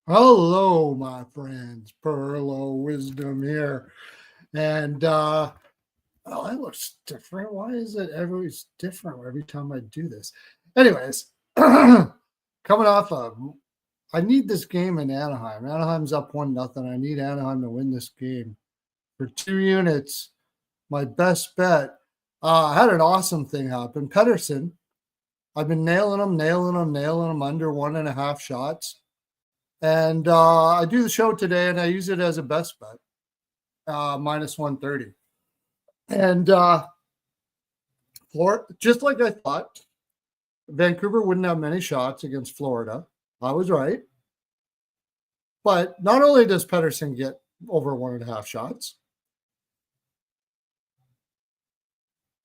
Hello, my friends. Pearlo Wisdom here. And oh, it looks different. Why is it always different every time I do this? Anyways, coming off of I need this game in Anaheim. Anaheim's up 1-0. I need Anaheim to win this game. For 2 units, my best bet. I had an awesome thing happen. Pedersen, I've been nailing him under 1.5 shots. And I do the show today, and I use it as a best bet, minus 130. And Florida, just like I thought, Vancouver wouldn't have many shots against Florida. I was right. But not only does Pedersen get over 1.5 shots,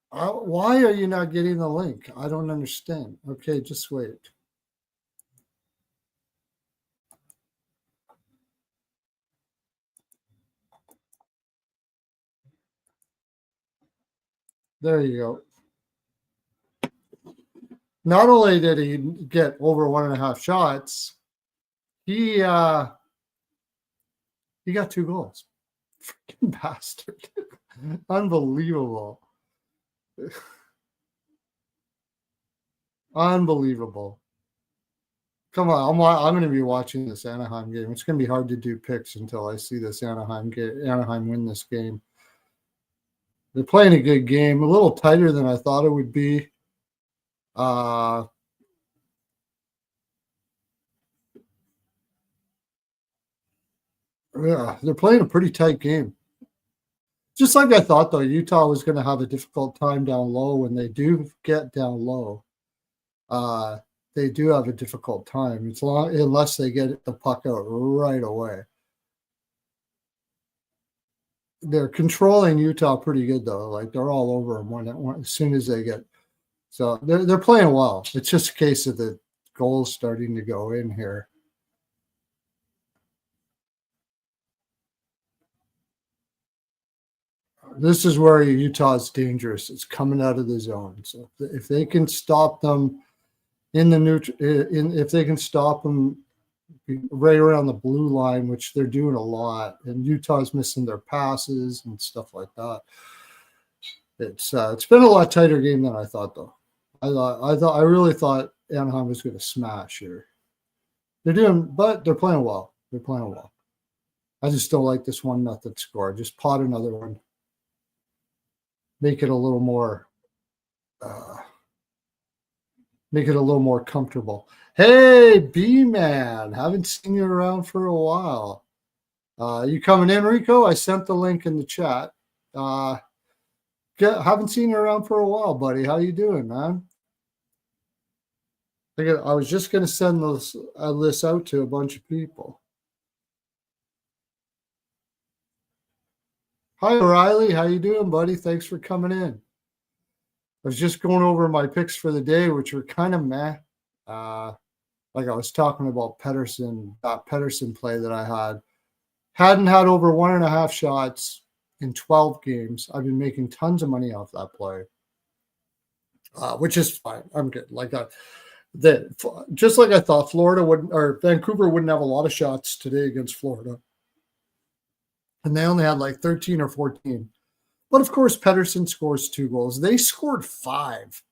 why are you not getting the link? I don't understand. Okay, just wait. There you go. Not only did he get over 1.5 shots, he got 2 goals. Freaking bastard. Unbelievable. Unbelievable. Come on, I'm going to be watching this Anaheim game. It's going to be hard to do picks until I see this Anaheim win this game. They're playing a good game, a little tighter than I thought it would be. Yeah, they're playing a pretty tight game. Just like I thought, though, Utah was going to have a difficult time down low. When they do get down low, they do have a difficult time. It's long unless they get the puck out right away. They're controlling Utah pretty good, though. Like, they're all over them as soon as they get. So they're playing well. It's just a case of the goals starting to go in here. This is where Utah is dangerous. It's coming out of the zone. So if they can stop them in the if they can stop them right around the blue line, which they're doing a lot, and Utah's missing their passes and stuff like that. It's been a lot tighter game than I thought, though. I really thought Anaheim was going to smash here. But they're playing well. They're playing well. I just don't like this 1-0 score. Just pot another one. Make it a little more comfortable. Hey, B-Man, haven't seen you around for a while. You coming in, Rico? I sent the link in the chat. Haven't seen you around for a while, buddy. How you doing, man? I was just going to send this out to a bunch of people. Hi, O'Reilly. How you doing, buddy? Thanks for coming in. I was just going over my picks for the day, which were kind of meh. Like I was talking about that Pedersen play that I had. Hadn't had over 1.5 shots in 12 games. I've been making tons of money off that play, which is fine. I'm good. Just like I thought, Vancouver wouldn't have a lot of shots today against Florida. And they only had like 13 or 14. But of course, Pedersen scores 2 goals. They scored 5.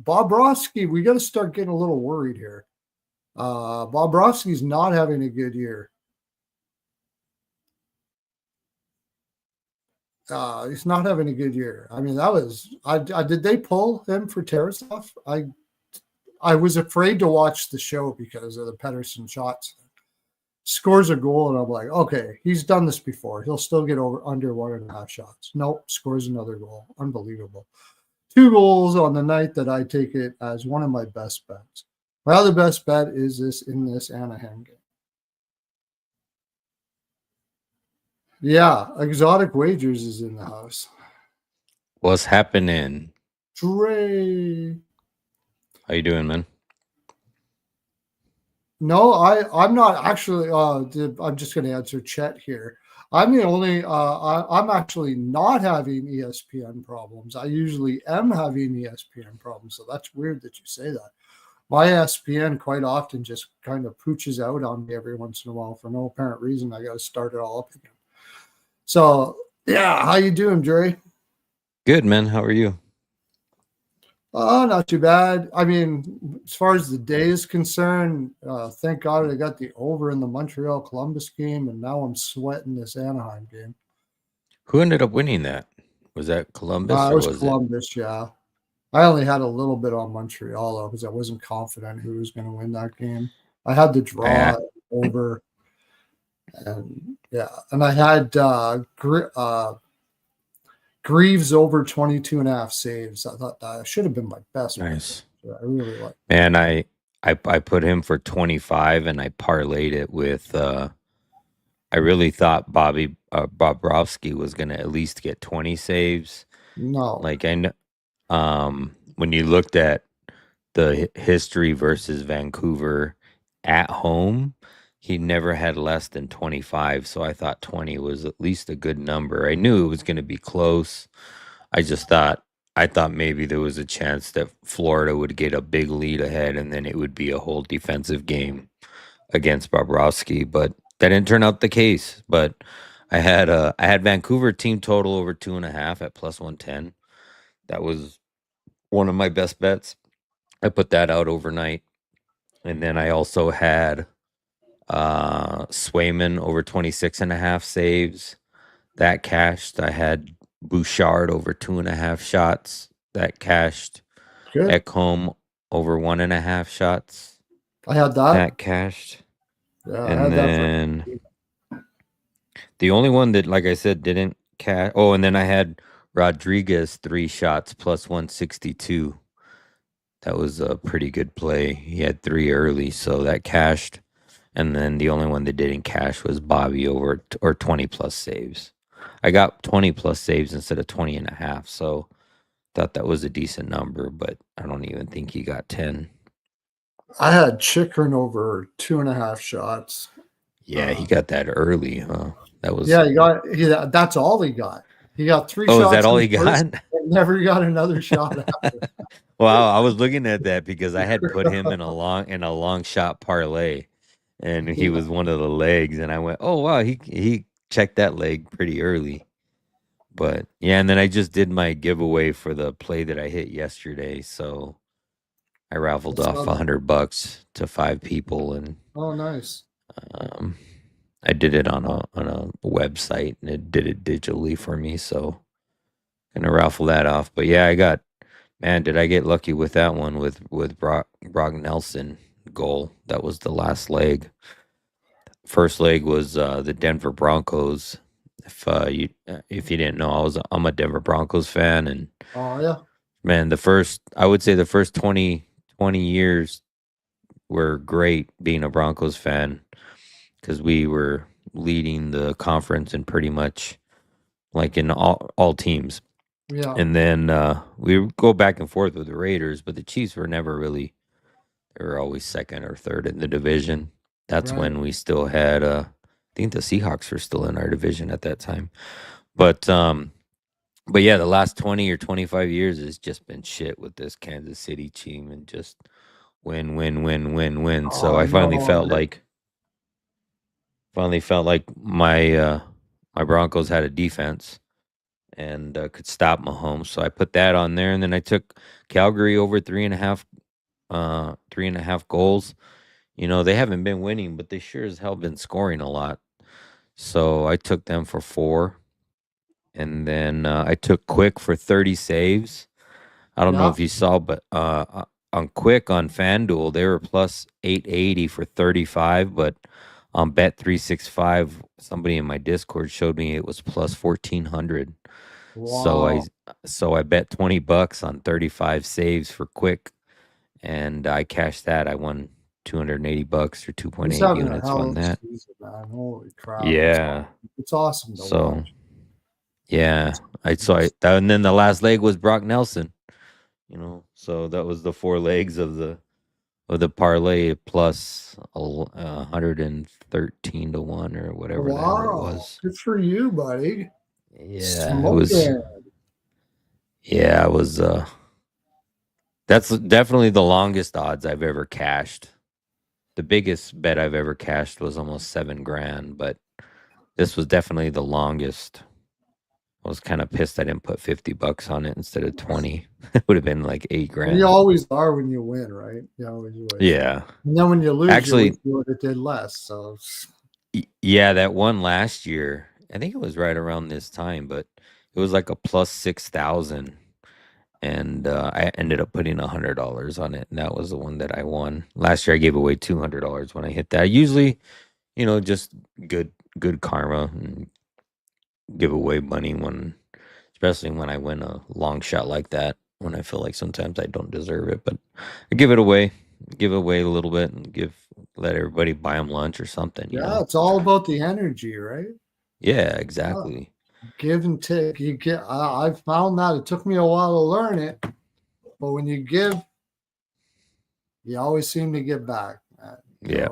Bobrovsky, we got to start getting a little worried here. Bobrovsky's not having a good year. He's not having a good year. I mean, did they pull him for Tarasov? I was afraid to watch the show because of the Pedersen shots. Scores a goal, and I'm like, okay, he's done this before. He'll still get under 1.5 shots. Nope, scores another goal. Unbelievable. 2 goals on the night that I take it as one of my best bets. My other best bet is this Anaheim game. Yeah, Exotic Wagers is in the house. What's happening? Dre. How you doing, man? No, I'm not actually. I'm just going to answer Chet here. I'm the only. I'm actually not having ESPN problems. I usually am having ESPN problems, so that's weird that you say that. my ESPN quite often just kind of pooches out on me every once in a while for no apparent reason. I got to start it all up again. So yeah, how you doing, Dre? Good, man. How are you? Oh, not too bad. I mean, as far as the day is concerned, thank God I got the over in the Montreal Columbus game, and now I'm sweating this Anaheim game. Who ended up winning that? Was that Columbus It or was was it? Columbus, yeah. I only had a little bit on Montreal though because I wasn't confident who was going to win that game. I had the I draw over, and yeah, and I had Greaves over 22.5 saves. I thought that should have been my best bet. nice. I really like. Man, I put him for 25 and I parlayed it with I really thought Bobrovsky was gonna at least get 20 saves. No, Like I know when you looked at the history versus Vancouver at home, he never had less than 25. So I thought 20 was at least a good number. I knew it was going to be close. I just thought, I thought maybe there was a chance that Florida would get a big lead ahead and then it would be a whole defensive game against Bobrovsky. But that didn't turn out the case. But I had Vancouver team total over 2.5 at plus 110. That was one of my best bets. I put that out overnight. And then I also had Swayman over 26.5 saves. That cashed. I had Bouchard over 2.5 shots. That cashed. good. Ekholm over 1.5 shots. I had that. That cashed. Yeah, I And had that for. then the only one that, like I said, didn't cash. Oh, and then I had Rodriguez 3 shots plus 162. That was a pretty good play. He had 3 early, so that cashed. And then the only one that didn't cash was Bobby over or 20 plus saves. I got 20 plus saves instead of 20.5. So thought that was a decent number, but I don't even think he got 10. I had Chikrin over 2.5 shots. Yeah, he got that early, huh? That was Yeah, that's all he got. He got 3 Oh, is shots that all in he the first, got? and never got another shot after. Well, I was looking at that because I had put him in a long shot parlay, and he Yeah. was one of the legs, and I went, "Oh wow, he checked that leg pretty early." But yeah, and then I just did my giveaway for the play that I hit yesterday, so I raffled I off saw that. $100 to 5 people, and Oh, nice. um, I did it on a website, and it did it digitally for me, so gonna raffle that off. But yeah, man, did I get lucky with that one with Brock Nelson goal? That was the last leg. First leg was the Denver Broncos. If you didn't know, I'm a Denver Broncos fan, and Oh, yeah. man, I would say the first 20 years were great being a Broncos fan because we were leading the conference in pretty much like in all teams. Yeah. And then we would go back and forth with the Raiders, but the Chiefs were never really, they were always second or third in the division. That's Right. when we still had, I think the Seahawks were still in our division at that time. But yeah, the last 20 or 25 years has just been shit with this Kansas City team and just win, win, win, win, win. So Oh, I finally no. felt like my Broncos had a defense and could stop Mahomes. So I put that on there, and then I took Calgary over 3.5 goals. You know, they haven't been winning, but they sure as hell been scoring a lot. So I took them for 4, and then I took Quick for 30 saves. I don't know Yeah. if you saw, but on Quick on FanDuel, they were plus 880 for 35, but on Bet365, somebody in my Discord showed me it was plus 1400. So Wow. I bet $20 on 35 saves for Quick, and I cashed that. I won $280 or He's 2.8 having a units hell on of a that. season, man. Holy crap. Yeah. It's awesome to So watch. yeah, and then the last leg was Brock Nelson. You know, so that was the 4 legs of the parlay plus 113 to 1 or whatever the hell it Wow. was. Good for you, buddy. Yeah, it was. Smoking. Yeah, it was. That's definitely the longest odds I've ever cashed. The biggest bet I've ever cashed was almost $7,000, but this was definitely the longest. I was kind of pissed I didn't put $50 on it instead of 20. It would have been like And you $8,000. always are when you win, right? You always would. Yeah. And then when you lose, Actually, you would have did less. So yeah, that one last year, I think it was right around this time, but it was like a plus 6,000. And I ended up putting $100 on it. And that was the one that I won. Last year I gave away $200 when I hit that. Usually, just good karma and give away money especially when I win a long shot like that, when I feel like sometimes I don't deserve it, but I give away a little bit and let everybody buy them lunch or something. yeah, it's all about the energy, right? Yeah, exactly. Give and take. You get. I found that it took me a while to learn it, but when you give, you always seem to get back. Yeah.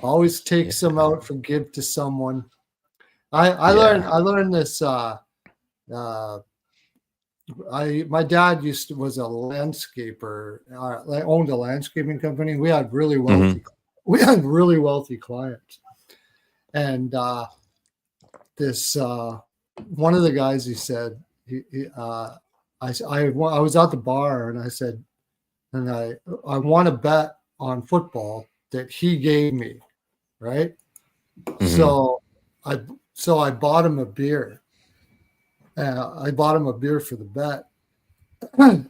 Always take some out for give to someone. I learned this. My dad was a landscaper. Owned a landscaping company. We had really wealthy. Mhm. We had really wealthy clients, and this one of the guys, he said, I was at the bar and I said, and I want to bet on football that he gave me, right? Mhm. So I bought him a beer. I bought him a beer for the bet.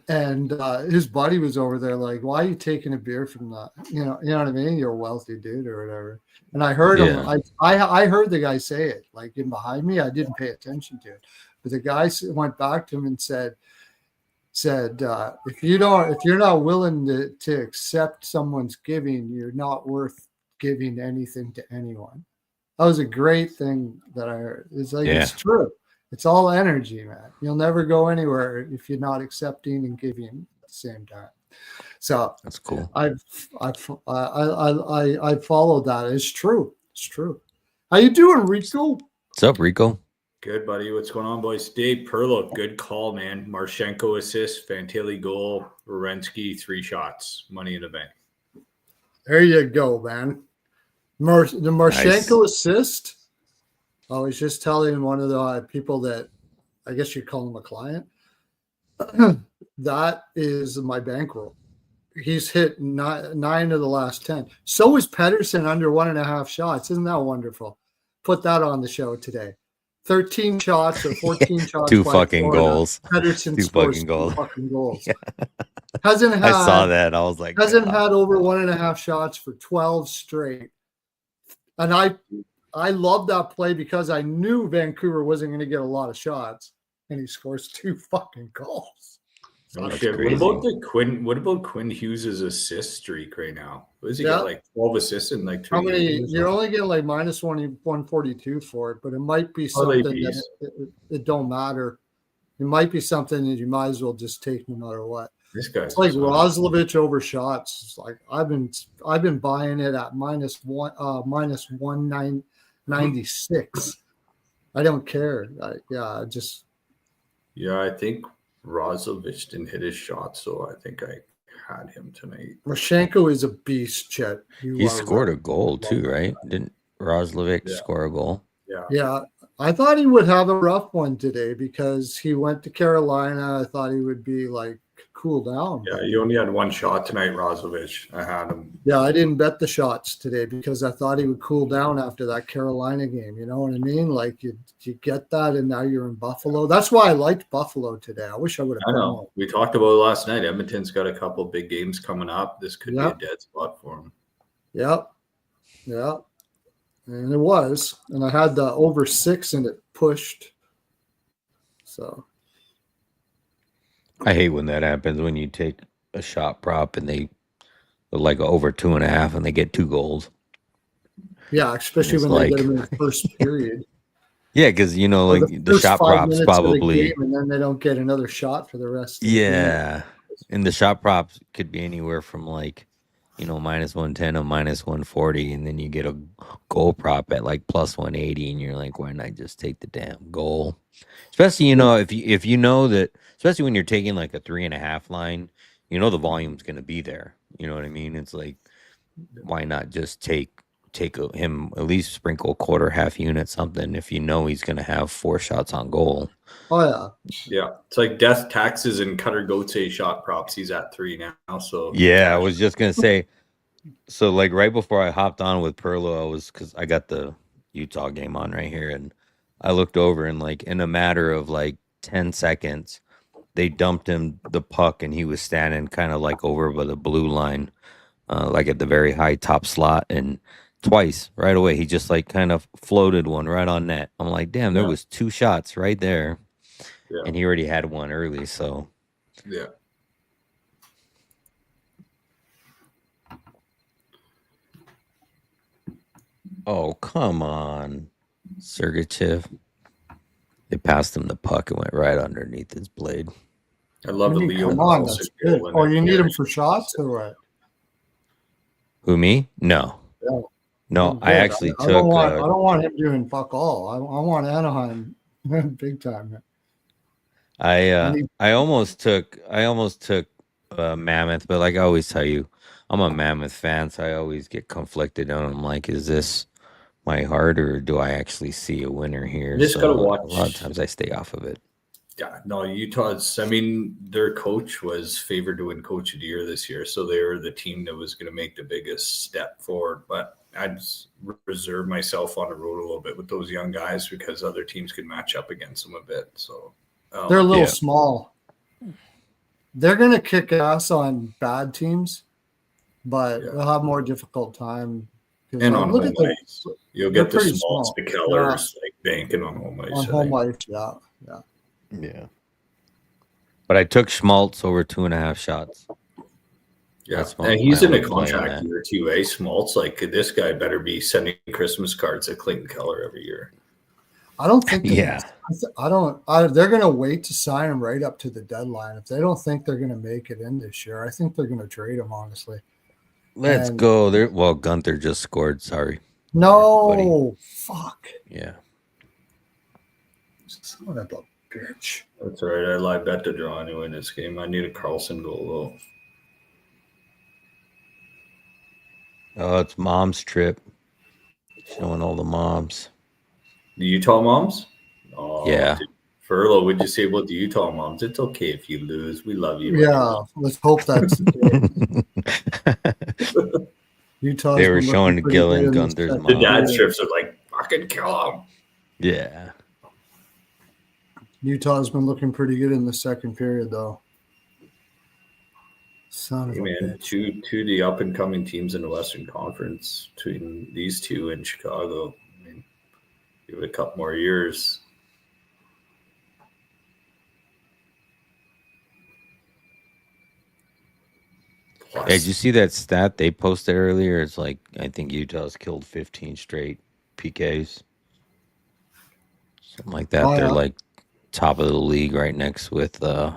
And his buddy was over there like, why are you taking a beer from that? You know what I mean? You're a wealthy dude or whatever. And I heard him. I heard the guy say it like in behind me. I didn't pay attention to it, but the guy went back to him and said, if you're not willing to accept someone's giving, you're not worth giving anything to anyone. That was a great thing that I heard. It's like, It's true. It's all energy, man. You'll never go anywhere if you're not accepting and giving at the same time. So that's cool. I followed that. It's true. It's true. How you doing, Rico? What's up, Rico? Good, buddy. What's going on, boys? Dave Pearlo, good call, man. Marchenko assist, Fantilli goal, Werenski 3 shots, money in the bank. There you go, man. The Marchenko assist. I was just telling one of the people that I guess you'd call him a client. That is my bankroll. He's hit 9 of the last 10. So is Pedersen under 1.5 shots. Isn't that wonderful? Put that on the show today. 13 shots or 14 shots. 2 fucking goals. Pedersen 2 scores fucking 2 fucking goals. Yeah. I saw that. I was like, hasn't had over 1.5 shots for 12 straight. And I love that play because I knew Vancouver wasn't going to get a lot of shots, and he scores 2 fucking goals. Oh, shit. What about Quinn Hughes' assist streak right now? What does he get? Like 12 assists in like 3 How many? You're only getting like minus 142 for it, but it might be something that it don't matter. It might be something that you might as well just take no matter what. This guy's it's like Roslovich over shots. It's like I've been buying it at minus 196. I don't care. I think Roslovich didn't hit his shot, so I think I had him tonight. Marchenko is a beast, Chet. He scored a goal too, right? Didn't Roslovich score a goal? Yeah. I thought he would have a rough one today because he went to Carolina. I thought he would be like cool down. Yeah, he only had 1 shot tonight, Roslovich. I had him. Yeah, I didn't bet the shots today because I thought he would cool down after that Carolina game. You know what I mean? Like you get that, and now you're in Buffalo. That's why I liked Buffalo today. I wish I would have. I know. We talked about it last night. Edmonton's got a couple big games coming up. This could be a dead spot for him. Yep. And it was. And I had the over 6 and it pushed. So. I hate when that happens, when you take a shot prop and they like over 2.5 and they get 2 goals. Yeah, especially when they get them in the first period. Yeah, because like the shot props probably, and then they don't get another shot for the rest. And the shot props could be anywhere from like minus 110 or minus 140, and then you get a goal prop at like plus 180, and you're like, why not just take the damn goal? Especially, if you know that, especially when you're taking like a 3.5 line, the volume's gonna be there. You know what I mean? It's like, why not just take him, at least sprinkle a quarter, half unit, something, if you know he's gonna have 4 shots on goal. Oh yeah. Yeah, it's like death, taxes, and Cutter Goatse shot props. He's at 3 now. So Yeah, I was just gonna say. So like right before I hopped on with Pearlo, because I got the Utah game on right here, and I looked over, and like in a matter of like 10 seconds, they dumped him the puck, and he was standing kind of like over by the blue line, like at the very high top slot, and twice right away he just like kind of floated one right on net. I'm like, damn, there was 2 shots right there, and he already had one early, so yeah. Oh, come on, Sergachev. They passed him the puck and went right underneath his blade. I love the Leo. Come on, that's good. Oh, you need him for shots or what? Who, me? No. Yeah. No, I actually I don't want him doing fuck all. I want Anaheim big time. I almost took Mammoth, but like I always tell you, I'm a Mammoth fan, so I always get conflicted on. I'm like, is this my heart, or do I actually see a winner here? You just gotta watch. A lot of times I stay off of it. Yeah, no, Utah's. I mean, their coach was favored to win Coach of the Year this year, so they were the team that was going to make the biggest step forward. But I'd reserve myself on the road a little bit with those young guys because other teams could match up against them a bit. So they're a little small. They're going to kick ass on bad teams, but they'll have more difficult time. And on home ice, you'll get the Smalls, the Kellers, like banking on home ice. On home ice, yeah. Yeah. But I took Schmaltz over 2.5 shots. Yeah, and he's in a contract year too, eh? Schmaltz, like this guy better be sending Christmas cards at Clayton Keller every year. I don't think. They're going to wait to sign him right up to the deadline. If they don't think they're going to make it in this year, I think they're going to trade him. Honestly. Let's go. Well, Gunther just scored. Sorry. No, fuck. Yeah. Son of a bitch. That's all right. I live bet to draw anyway in this game. I need a Carlson goal though. Oh, it's mom's trip. Showing all the moms. The Utah moms? Oh, yeah. Dude. Frollo, what'd you say about the Utah moms? It's okay if you lose. We love you. Yeah, let's hope that's Utah. They were showing Gil and Gunther's mom. The dad strips are like, fucking kill him. Yeah. Utah's been looking pretty good in the second period, though. Son of a bitch. Two of the up-and-coming teams in the Western Conference between these two and Chicago. I mean, give it a couple more years. Hey, did you see that stat they posted earlier? It's like, I think Utah's killed 15 straight PKs. Something like that. They're like top of the league right next with the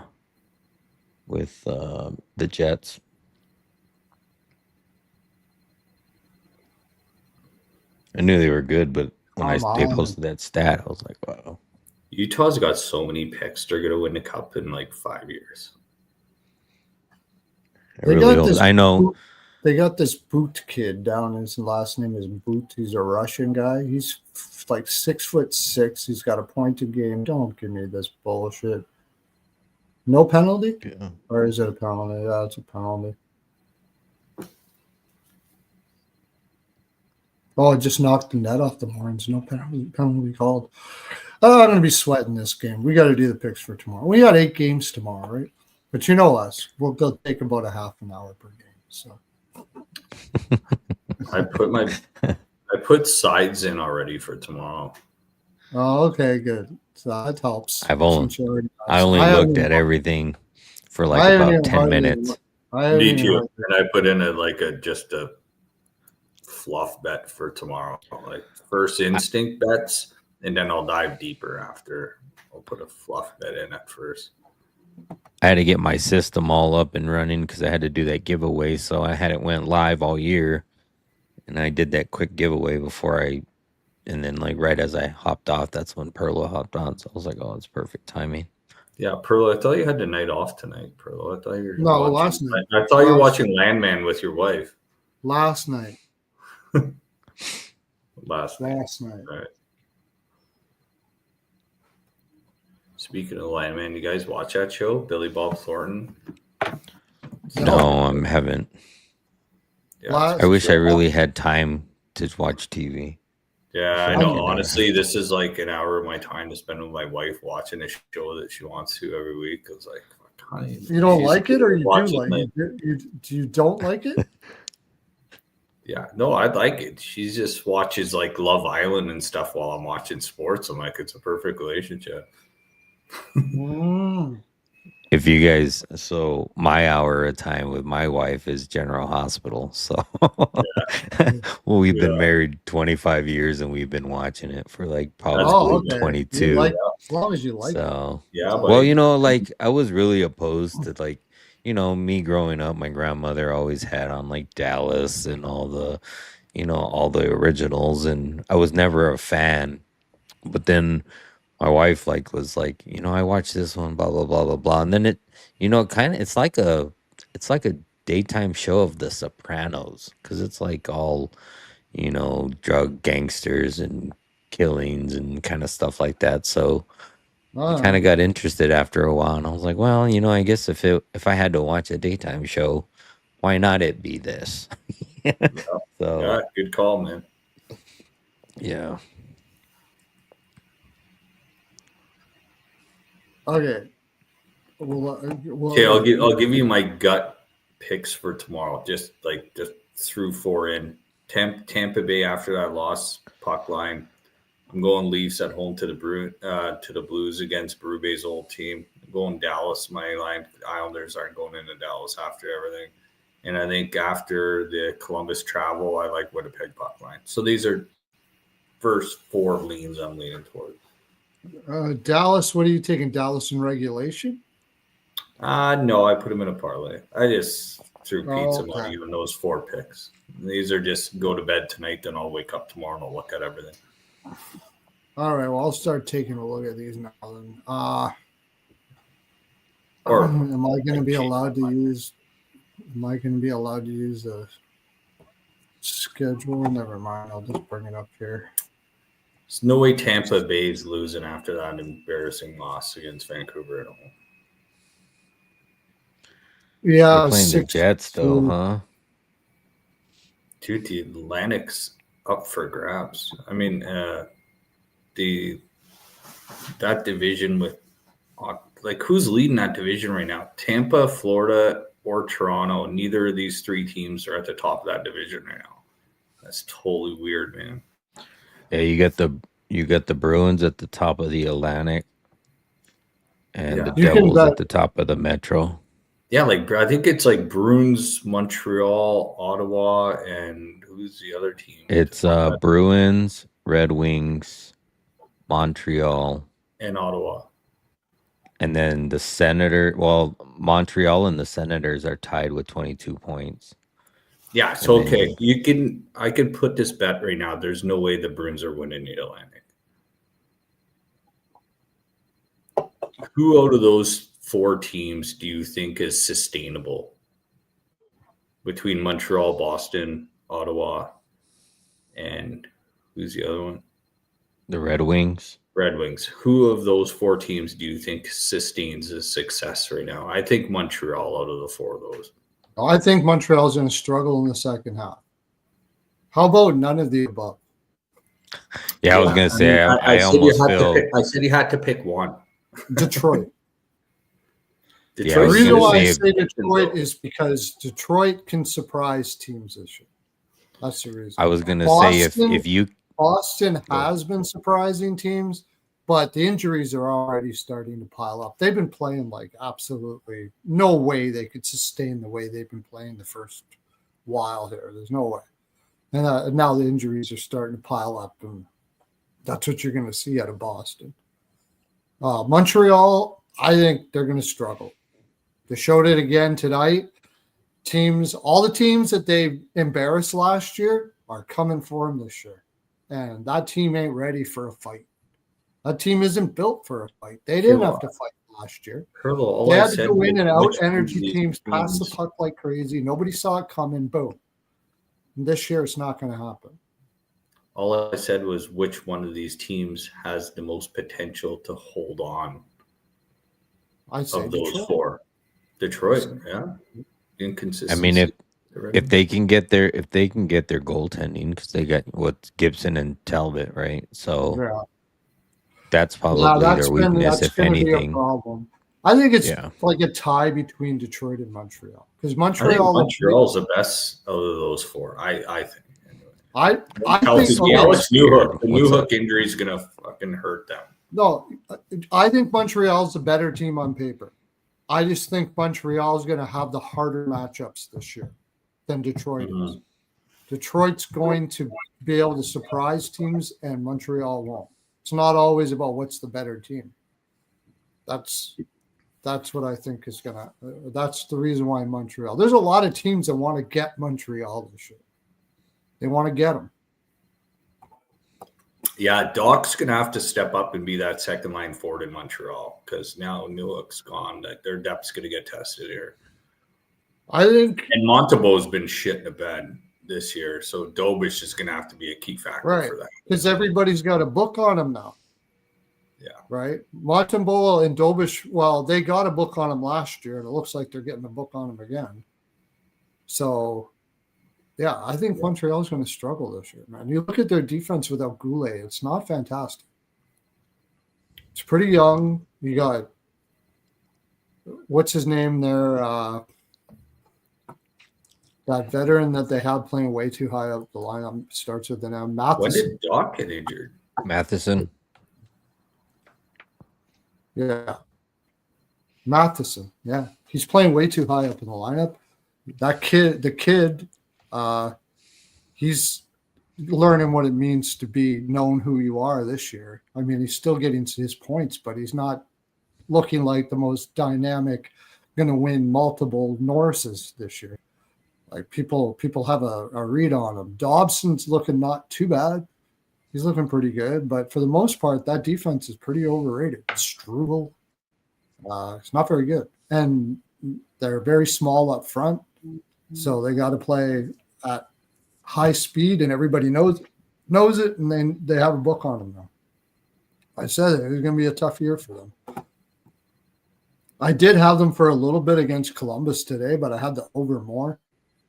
Jets. I knew they were good, but when they posted that stat, I was like, wow. Utah's got so many picks. They're going to win the cup in like 5 years. I know. They got this Boot kid down. His last name is Boot. He's a Russian guy. He's like 6'6". He's got a pointed game. Don't give me this bullshit. No penalty? Yeah. Or is it a penalty? Yeah, it's a penalty. Oh, it just knocked the net off the horns. No penalty called. Oh, I'm going to be sweating this game. We got to do the picks for tomorrow. We got 8 games tomorrow, right? But you know us. We'll go take about a half an hour per game. So I put sides in already for tomorrow. Oh, okay, good. So that helps. I only looked at everything for like about 10 minutes. Me too. And I put in just a fluff bet for tomorrow, like first instinct bets, and then I'll dive deeper after. I'll put a fluff bet in at first. I had to get my system all up and running because I had to do that giveaway. So I had it went live all year, and I did that quick giveaway and then like right as I hopped off, that's when Pearlo hopped on. So I was like, oh, it's perfect timing. Yeah, Pearlo, I thought you had the night off tonight, Pearlo. I thought you were No, watching. last night. I thought you were Last- watching Landman with your wife Last night. last night. Last night. All right. Speaking of Landman, you guys watch that show, Billy Bob Thornton? No, I haven't. Yeah, Last- I wish I really had time to watch TV. yeah, I So, know. yeah. Honestly, this is like an hour of my time to spend with my wife watching a show that she wants to every week. I was like, honey, You don't she's like it, or you do watching like it. it? You don't like it? Yeah, no, I like it. She just watches like Love Island and stuff while I'm watching sports. I'm like, it's a perfect relationship. Mm. If you guys, so my hour of time with my wife is General Hospital. So, well, we've been Yeah. married 25 years and we've been watching it for like cool. probably Okay. 22. You like, as long as you like it. So, Yeah, well, buddy. like I was really opposed to like, me growing up, my grandmother always had on like Dallas and all the originals, and I was never a fan. But then my wife like was like, I watched this one, blah blah blah blah blah, and then it's like a daytime show of The Sopranos because it's like all drug gangsters and killings and kind of stuff like that. So I kind of got interested after a while, and I was like, well, I guess if I had to watch a daytime show, why not it be this? So Yeah, good call, man. yeah. Okay. Okay, I'll give you my gut picks for tomorrow. Just threw 4 in. Tampa Bay after that loss, puck line. I'm going Leafs at home to the Blues against Berube's old team. I'm going Dallas money line. Islanders aren't going into Dallas after everything. And I think after the Columbus travel, I like Winnipeg puck line. So these are first 4 leans I'm leaning towards. Dallas, what are you taking? Dallas in regulation? No, I put them in a parlay. I just threw pizza Okay. money on those 4 picks. These are just go to bed tonight, then I'll wake up tomorrow and I'll look at everything. All right. Well, I'll start taking a look at these now. Then, Or am I going to be allowed to use? Am I going to be allowed to use the schedule? Never mind. I'll just bring it up here. there's no way Tampa Bay's losing after that embarrassing loss against Vancouver at home. Yeah, They're playing the Jets though, 6-2. huh? Dude, the Atlantic's up for grabs. I mean, that division with who's leading that division right now? Tampa, Florida, or Toronto? Neither of these 3 teams are at the top of that division right now. That's totally weird, man. Yeah, you got the Bruins at the top of the Atlantic, and the You can Devils bet. at the top of the Metro. Yeah, I think it's like Bruins, Montreal, Ottawa, and who's the other team? It's Bruins, Red Wings, Montreal, and Ottawa. and then Montreal and the Senators are tied with 22 points. Yeah, so And then okay, I could put this bet right now. There's no way the Bruins are winning the Atlantic. Who out of those 4 teams do you think is sustainable between Montreal, Boston, Ottawa, and who's the other one? the Red Wings. Red Wings. Who of those 4 teams do you think sustains a success right now? I think Montreal out of the 4 of those. I think Montreal's going to struggle in the second half. How about none of the above? Yeah, I was gonna say I almost feel. I said you had to pick one. Detroit. Yeah, I The was reason gonna why I say- say Detroit is because Detroit can surprise teams this year. That's the reason. I was gonna say Boston- if you Boston has been surprising teams, but the injuries are already starting to pile up. They've been playing like absolutely no way they could sustain the way they've been playing the first while here. There's no way. And now the injuries are starting to pile up, and that's what you're going to see out of Boston. Montreal, I think they're going to struggle. They showed it again tonight. All the teams that they embarrassed last year are coming for them this year. And that team ain't ready for a fight. That team isn't built for a fight. They didn't have to fight last year. Pearlo, all They I had to said go in was and out which energy one of teams, these pass the teams- puck like crazy. Nobody saw it coming. Boom. And this year, it's not going to happen. All I said was which one of these teams has the most potential to hold on I'd say of those Detroit. four. Detroit, yeah. Inconsistency. I mean, if they can get their goaltending, because they got Gibson and Talbot, right? So Yeah. that's probably their weakness, if gonna be a anything. problem. I think it's Yeah. like a tie between Detroit and Montreal because I think Montreal. Montreal's the best of those four. I think. I Alex think Newhook, the What's Newhook injury is gonna fucking hurt them. no. I think Montreal's a better team on paper. I just think Montreal is going to have the harder matchups this year than Detroit is. Detroit's going to be able to surprise teams, and Montreal won't. It's not always about what's the better team. That's what I think is gonna. That's the reason why Montreal. There's a lot of teams that want to get Montreal this year. They want to get them. Yeah, Doc's gonna have to step up and be that second line forward in Montreal because now Newhook's gone. That their depth's gonna get tested here. I think, And Montebo's been shit in the bed this year, so Dobish is gonna have to be a key factor right, for that. because everybody's got a book on him now. Yeah. Right. Montembeau and Dobish, well, they got a book on him last year, and it looks like they're getting a book on him again. So, yeah, I think Montreal's going to struggle this year, man. You look at their defense without Goulet, it's not fantastic. It's pretty young. You got, what's his name there? That veteran that they have playing way too high up the lineup starts with the name When Matheson. did Doc get injured? Matheson. Yeah. Matheson. Yeah. He's playing way too high up in the lineup. The kid, he's learning what it means to be known who you are this year. I mean, he's still getting his points, but he's not looking like the most dynamic, going to win multiple Norrises this year. Like people have a read on him. Dobson's looking not too bad. He's looking pretty good, but for the most part, that defense is pretty overrated. Struble, it's not very good, and they're very small up front, so they got to play at high speed, and everybody knows it, and then they have a book on them now. I said it was going to be a tough year for them. I did have them for a little bit against Columbus today, but I had the over more.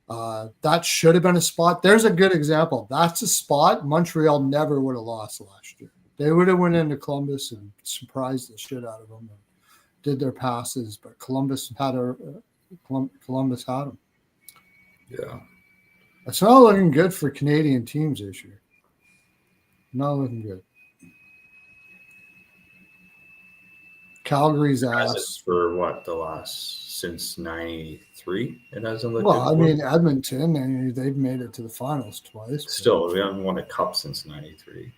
That should have been a spot. There's a good example. That's a spot Montreal never would have lost last year. They would have went into Columbus and surprised the shit out of them and did their passes, but Columbus had them. Yeah. It's not looking good for Canadian teams this year. Not looking good. Calgary's ass. For what, the last since '93? It hasn't looked Well, I good. mean, Edmonton, and they've made it to the finals twice. Still, we haven't won a cup since '93.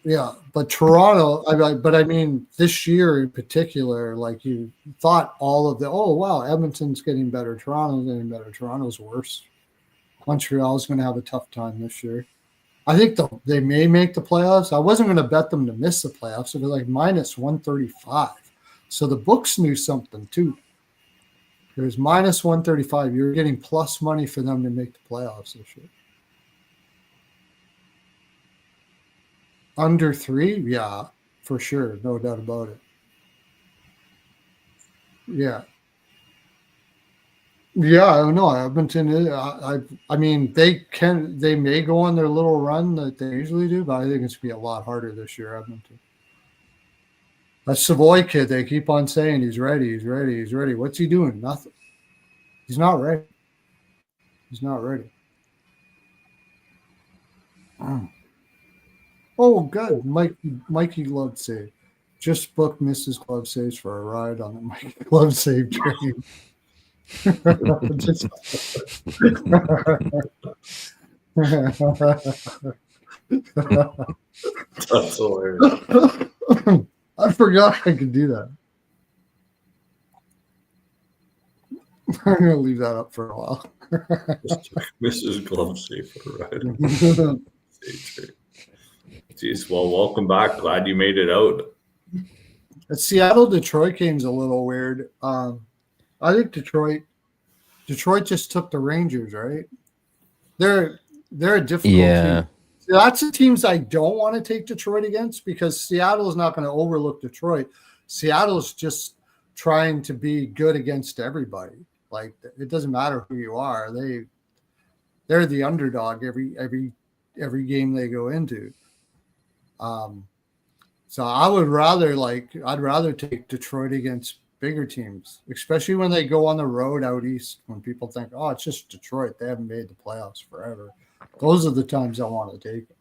Yeah, but Toronto, I mean, this year in particular, like you thought all of Edmonton's getting better, Toronto's getting better, Toronto's worse. Montreal's going to have a tough time this year. I think they may make the playoffs. I wasn't going to bet them to miss the playoffs. It was like minus 135. So the books knew something too. It was minus 135. You're getting plus money for them to make the playoffs this year. Under 3? Yeah, for sure. No doubt about it. Yeah. Yeah, I don't know. Edmonton is, I mean, they may go on their little run that they usually do, but I think it's going to be a lot harder this year, Edmonton. That Savoy kid, they keep on saying he's ready. What's he doing? Nothing. He's not ready. Oh, good. Mikey Glove save. Just booked Mrs. Glove saves for a ride on the Mikey Glove save train. That's hilarious. I forgot I could do that. I'm gonna leave that up for a while. Mrs. Glove safer, right? Jeez, well, welcome back. Glad you made it out. The Seattle Detroit game's a little weird. I think Detroit just took the Rangers, right? They're a difficult Yeah. team. That's the teams I don't want to take Detroit against because Seattle is not going to overlook Detroit. Seattle's just trying to be good against everybody. Like it doesn't matter who you are. They're the underdog every game they go into. So I'd rather take Detroit against bigger teams, especially when they go on the road out east when people think, oh, it's just Detroit. They haven't made the playoffs forever. Those are the times I want to take them.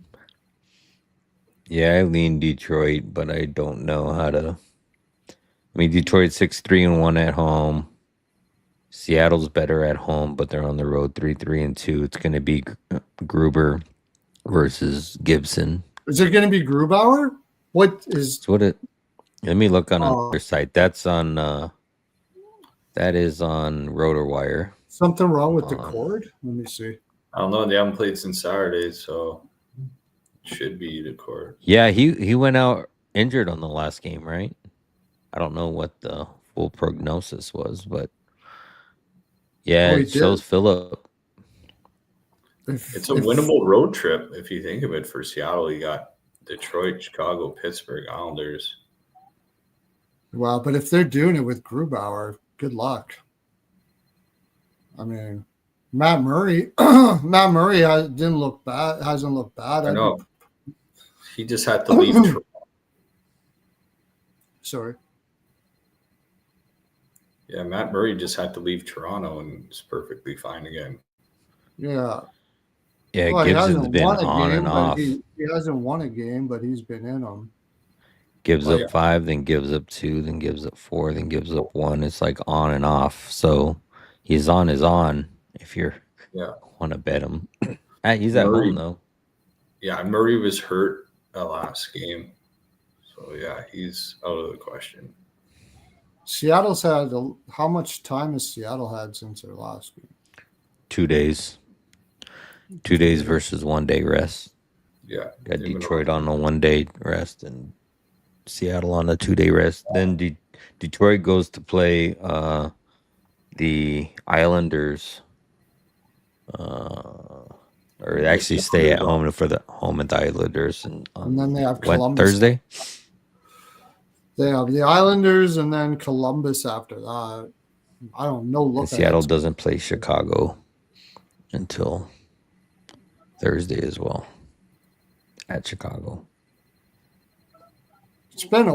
Yeah, I lean Detroit, but I don't know how to. I mean, Detroit's 6-3-1 at home. Seattle's better at home, but they're on the road 3-3-2. It's going to be Gruber versus Gibson. Is it going to be Grubauer? What is? That's what it. Let me look on another site. That's on. That is on RotorWire. Something wrong with the cord? Let me see. I don't know. They haven't played since Saturday, so it should be the cord. Yeah, he went out injured on the last game, right? I don't know what the full prognosis was, but yeah, it shows Phillip. It's a winnable road trip if you think of it for Seattle. You got Detroit, Chicago, Pittsburgh, Islanders. Well, but if they're doing it with Grubauer, good luck. I mean, Matt Murray didn't look bad. Hasn't looked bad. I know. He just had to leave. Sorry. Yeah, Matt Murray just had to leave Toronto and is perfectly fine again. Yeah. Yeah, well, Gibson's been on and off. He hasn't won a game, but he's been in them. Gives up 5, then gives up 2, then gives up 4, then gives up 1. It's like on and off. So he's on is on if you want to bet him. He's at home, though. Yeah, Murray was hurt last game. So, yeah, he's out of the question. Seattle's had how much time has Seattle had since their last game? 2 days. 2 days versus 1 day rest. Yeah. Got Detroit on a 1 day rest and Seattle on a 2 day rest. Then Detroit goes to play the Islanders. Or they actually stay at home for the home at the Islanders. And then they have Columbus. Thursday? They have the Islanders and then Columbus after that. I don't know. Seattle doesn't play Chicago until Thursday as well at Chicago. It's been an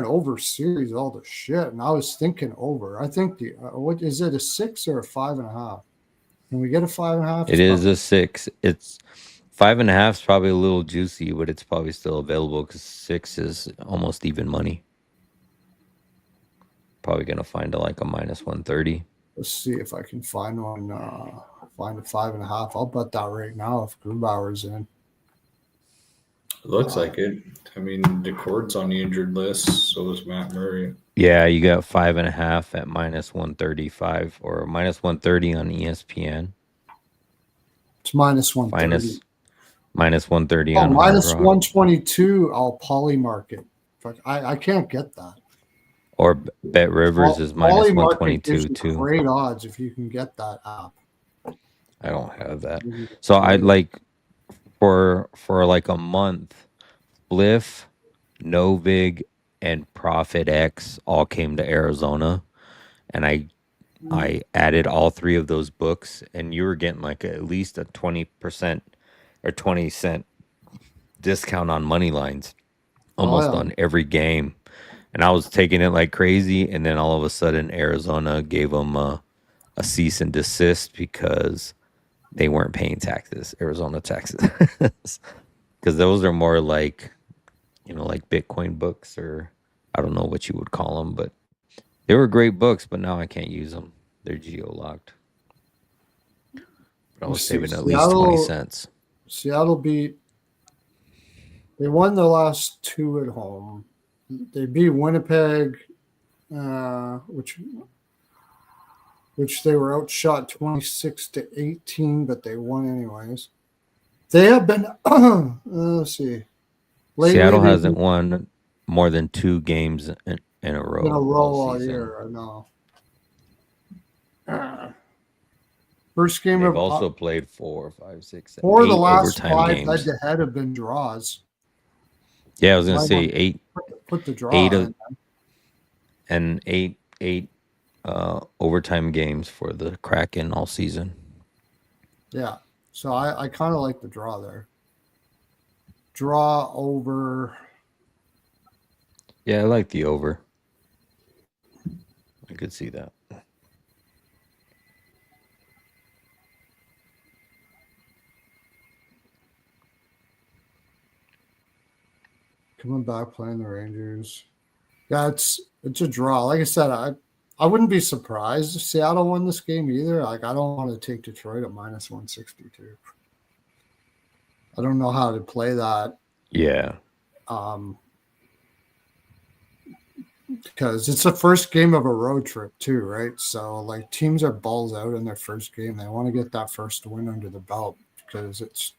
over series, all the shit. And I was thinking over. I think what is it, a 6 or a 5.5? Can we get a 5.5? It is a 6. It's 5.5 is probably a little juicy, but it's probably still available because 6 is almost even money. Probably gonna find a minus 130. Let's see if I can find one. Find a 5.5. I'll bet that right now if Grubauer's in. It looks like it. I mean, DeCord's on the injured list. So is Matt Murray. Yeah, you got 5.5 at minus 135 or minus 130 on ESPN. It's minus 130. Minus 130 on minus 122. I'll Polymarket. I can't get that. Or Bet Rivers is minus 122 too. Great odds if you can get that app. I don't have that. So I for like a month, Bliff, Novig, and Profit X all came to Arizona, and I added all 3 of those books, and you were getting at least a 20% or 20-cent discount on money lines, almost on every game. And I was taking it like crazy, and then all of a sudden Arizona gave them a cease and desist because they weren't paying taxes, Arizona taxes. Because those are more like Bitcoin books, or I don't know what you would call them, but they were great books, but now I can't use them. They're geo-locked. But I was saving at least 20 cents. Seattle they won the last 2 at home. They beat Winnipeg, which which they were outshot 26-18, but they won anyways. They have been, let's see. Lately, Seattle they've hasn't won more than 2 games in a row. been a row all season. year. I know. First game They've of also played 4, 5, 6, 7, 4 of 8 the last overtime 5 games. head-to-head have been draws. Yeah, I was gonna Why say not 8 Put the draw 8 in. and 8 overtime games for the Kraken all season. Yeah. So I kind of like the draw there. Draw over. Yeah, I like the over. I could see that. Coming back playing the Rangers. Yeah, it's a draw. Like I said, I wouldn't be surprised if Seattle won this game either. Like I don't want to take Detroit at minus 162. I don't know how to play that. Yeah. Because it's the first game of a road trip too, right? So like teams are balls out in their first game. They want to get that first win under the belt because it's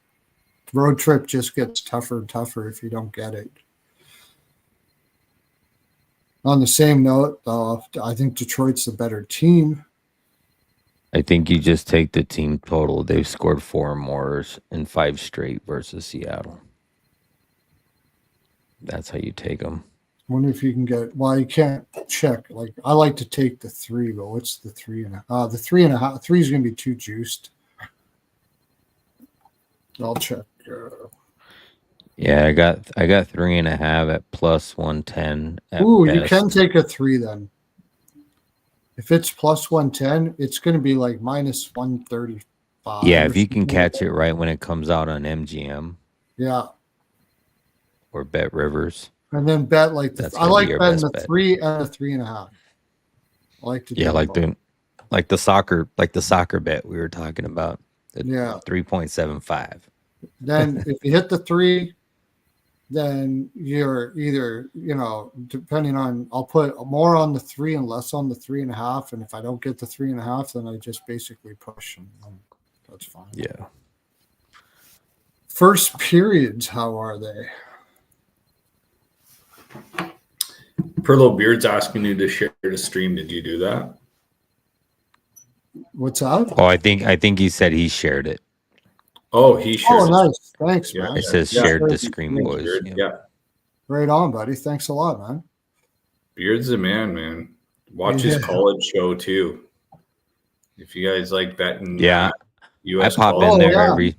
road trip just gets tougher and tougher if you don't get it. On the same note, I think Detroit's the better team. I think you just take the team total. They've scored 4 more in 5 straight versus Seattle. That's how you take them. Wonder if you can get. Well, you can't check. Like I like to take the 3, but what's the 3.5? The 3.5. 3 is going to be too juiced. I'll check. Yeah, I got 3.5 at plus 110. Ooh, best. you can take a 3 then. If it's plus 110, it's going to be like minus 135. Yeah, if you can catch it right when it comes out on MGM. Yeah. Or Bet Rivers. And then bet like I like betting the bet. 3 and the 3.5. I like to do like the soccer bet we were talking about. Yeah. 3.75. Then if you hit the 3, then you're either, depending on, I'll put more on the 3 and less on the 3.5. And if I don't get the 3.5, then I just basically push and that's fine. Yeah. First periods, how are they? Pearlo Beard's asking you to share the stream. Did you do that? What's up? Oh, I think he said he shared it. Oh, he shared. Oh, nice. Thanks, Yeah, man. It says shared the screen, boys. Yeah. Right on, buddy. Thanks a lot, man. Beard's the man. Watch his college show too. If you guys like betting, yeah, US I pop college. in there yeah.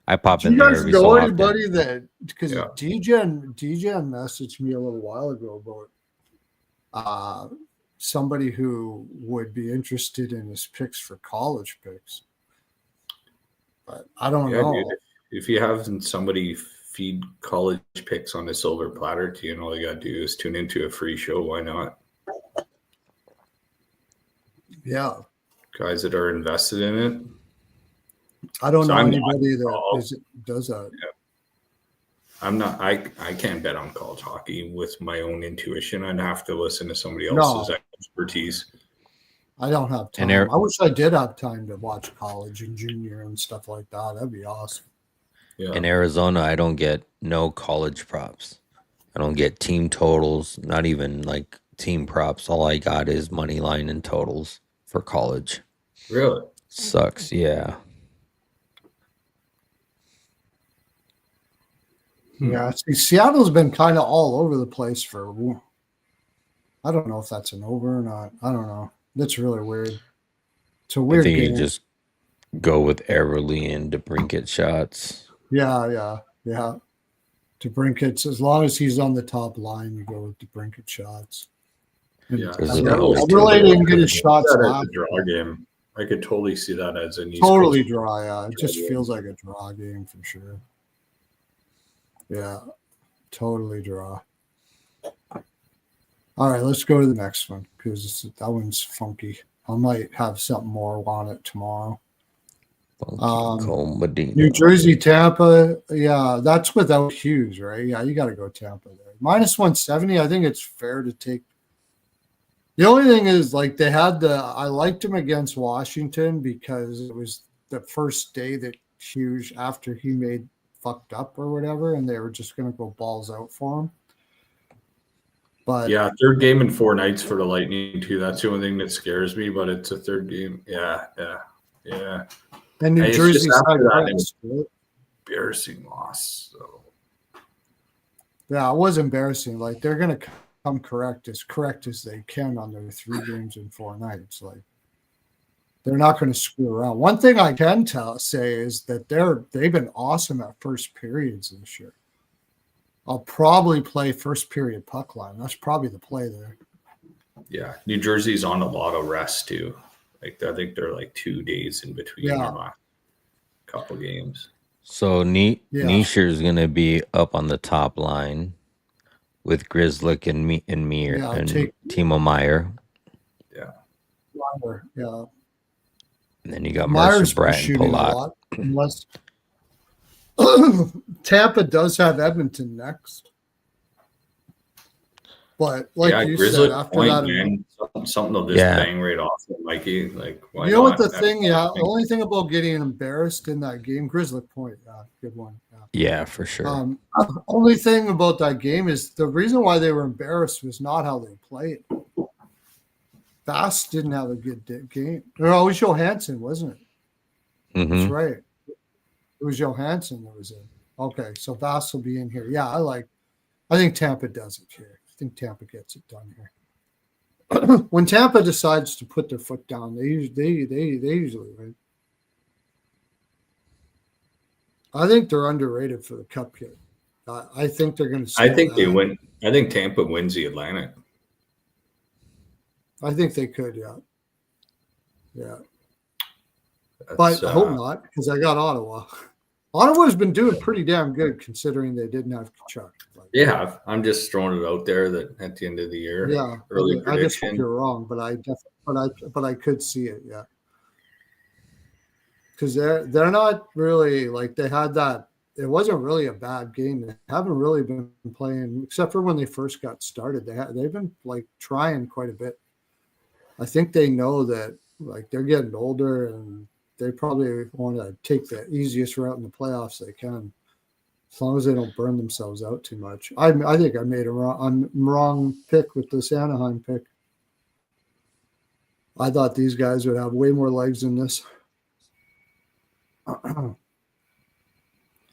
I pop Do in you there guys every know so often. anybody that because Yeah. DJ messaged me a little while ago about somebody who would be interested in his picks for college picks. But I don't know. Dude, if you have somebody feed college picks on a silver platter to you, and all you gotta do is tune into a free show, why not? Yeah. Guys that are invested in it. I don't So know I'm anybody that does that. Yeah. I'm not. I can't bet on college hockey with my own intuition. I'd have to listen to somebody else's expertise. I don't have time. I wish I did have time to watch college and junior and stuff like that. That'd be awesome. Yeah. In Arizona, I don't get no college props. I don't get team totals, not even like team props. All I got is money line and totals for college. Really? Sucks, yeah. Yeah, see, Seattle's been kind of all over the place for. I don't know if that's an over or not. I don't know. That's really weird. It's a weird game. You just go with Everly and DeBrincat shots. Yeah. DeBrincat's, as long as he's on the top line, you go with DeBrincat shots. Yeah, I really didn't get his shots last. Draw game. I could totally see that as an East totally Coast draw. Yeah, it just feels like a draw game for sure. Yeah, totally draw. All right, let's go to the next one because that one's funky. I might have something more on it tomorrow. New Jersey, Tampa. Yeah, that's without Hughes, right? Yeah, you got to go Tampa there. Minus 170. I think it's fair to take The only thing is, like, they had I liked him against Washington because it was the first day that Hughes, after he made fucked up or whatever, and they were just going to go balls out for him. But yeah, third game in 4 nights for the Lightning too. That's the only thing that scares me, but it's a third game. Yeah. and New It's Jersey's just after that rest, right? embarrassing loss. So Yeah, it was embarrassing. Like, they're going to come correct as they can on their 3 games in 4 nights. Like, they're not going to screw around. One thing I can say is that they've been awesome at first periods this year. I'll probably play first period puck line. That's probably the play there. yeah, New Jersey's on a lot of rest too. Like I think they're like 2 days in between their last couple games. So Nisher is going to be up on the top line with Grizzlick and Timo Meyer. Yeah. Yeah. And then you got Myers Mercer, Bratt, and Palat. Unless Tampa does have Edmonton next. But like you said, after that, man, something will just bang right off of Mikey. Like, why you know not? what the thing? Yeah, the only thing about getting embarrassed in that game, Grizzly point, good one. Yeah, for sure. Only thing about that game is the reason why they were embarrassed was not how they played. Bass didn't have a good game. No, it was Johansson, wasn't it? Mm-hmm. That's right. It was Johansson that was in. Okay, so Bass will be in here. Yeah, I think Tampa does it here. I think Tampa gets it done here. When Tampa decides to put their foot down, they usually win. I think they're underrated for the Cup game. I think they're going to. I think they win. I think Tampa wins the Atlantic. I think they could, yeah. But I hope not, because I got Ottawa. Ottawa's been doing pretty damn good considering they didn't have Kachuk. They have. I'm just throwing it out there that at the end of the year, I guess you're wrong, but I could see it, yeah. Because they're not really like they had that. It wasn't really a bad game. They haven't really been playing, except for when they first got started. They've been like trying quite a bit. I think they know that like they're getting older and they probably want to take the easiest route in the playoffs they can, as long as they don't burn themselves out too much. I think I made a wrong pick with this Anaheim pick. I thought these guys would have way more legs than this. I'm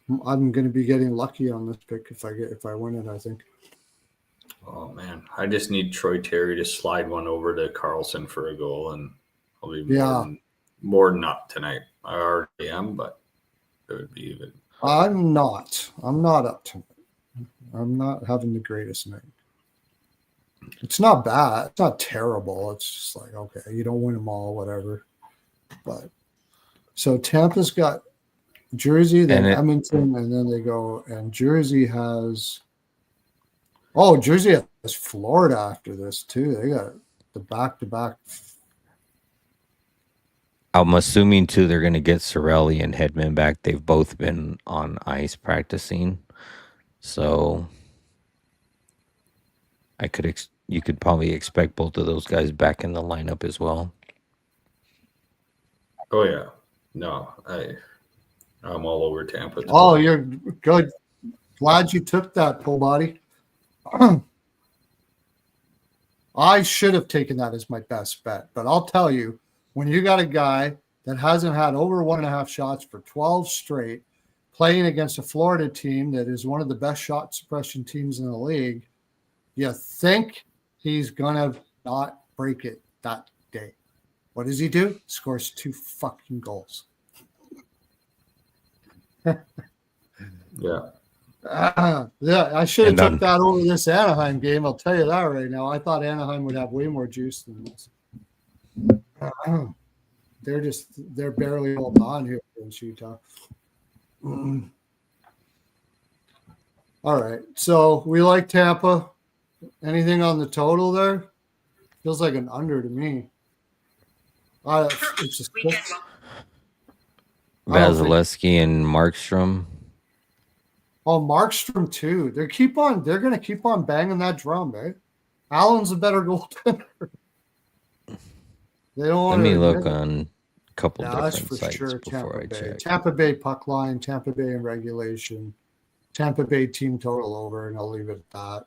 going to be getting lucky on this pick if I win it, I think. Oh more I just need Troy Terry to slide one over to Carlson for a goal, and I'll be more than up tonight. I already am, but it would be even. I'm not up to it. I'm not having the greatest night. It's not bad. It's not terrible. It's just like, okay, you don't win them all, whatever. But so Tampa's got Jersey, then Edmonton, and then they go, and Jersey has Florida after this too. They got the back-to-back. I'm assuming too they're going to get Cirelli and Hedman back. They've both been on ice practicing, so you could probably expect both of those guys back in the lineup as well. Oh yeah, no, I'm all over Tampa. Oh, you're good. Glad you took that, pull body. I should have taken that as my best bet, but I'll tell you, when you got a guy that hasn't had over 1.5 shots for 12 straight, playing against a Florida team that is one of the best shot suppression teams in the league, you think he's going to not break it that day. What does he do? Scores 2 fucking goals. Yeah. I should have took that over this Anaheim game. I'll tell you that right now. I thought Anaheim would have way more juice than this. They're barely holding on here against Utah. All right. So we like Tampa. Anything on the total there? Feels like an under to me. It's just Vasilevsky and Markstrom. Oh, Markstrom too. They're going to keep on banging that drum, eh? Allen's a better goaltender. They don't Let want to me look admit it. on a couple Yeah, that's different for sites sure. before Tampa I Bay. check. Tampa Bay puck line, Tampa Bay in regulation, Tampa Bay team total over, and I'll leave it at that.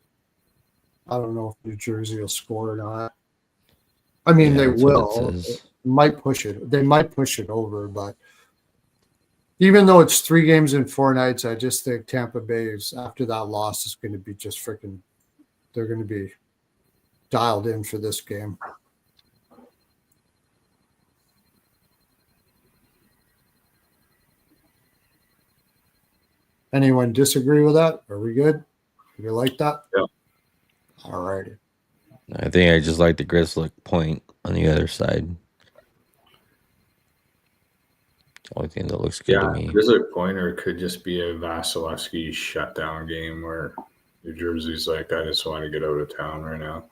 I don't know if New Jersey will score or not. I mean, Yeah, they that's what it will. says. Might push it. They might push it over, but even though it's 3 games in 4 nights, I just think Tampa Bay is after that loss is going to be just freaking. They're going to be dialed in for this game. Anyone disagree with that? Are we good? You like that? Yeah. All righty. I think I just like the Grizzly point on the other side. Only thing that looks good to me. There's a pointer could just be a Vasilevsky shutdown game where New Jersey's like, I just want to get out of town right now.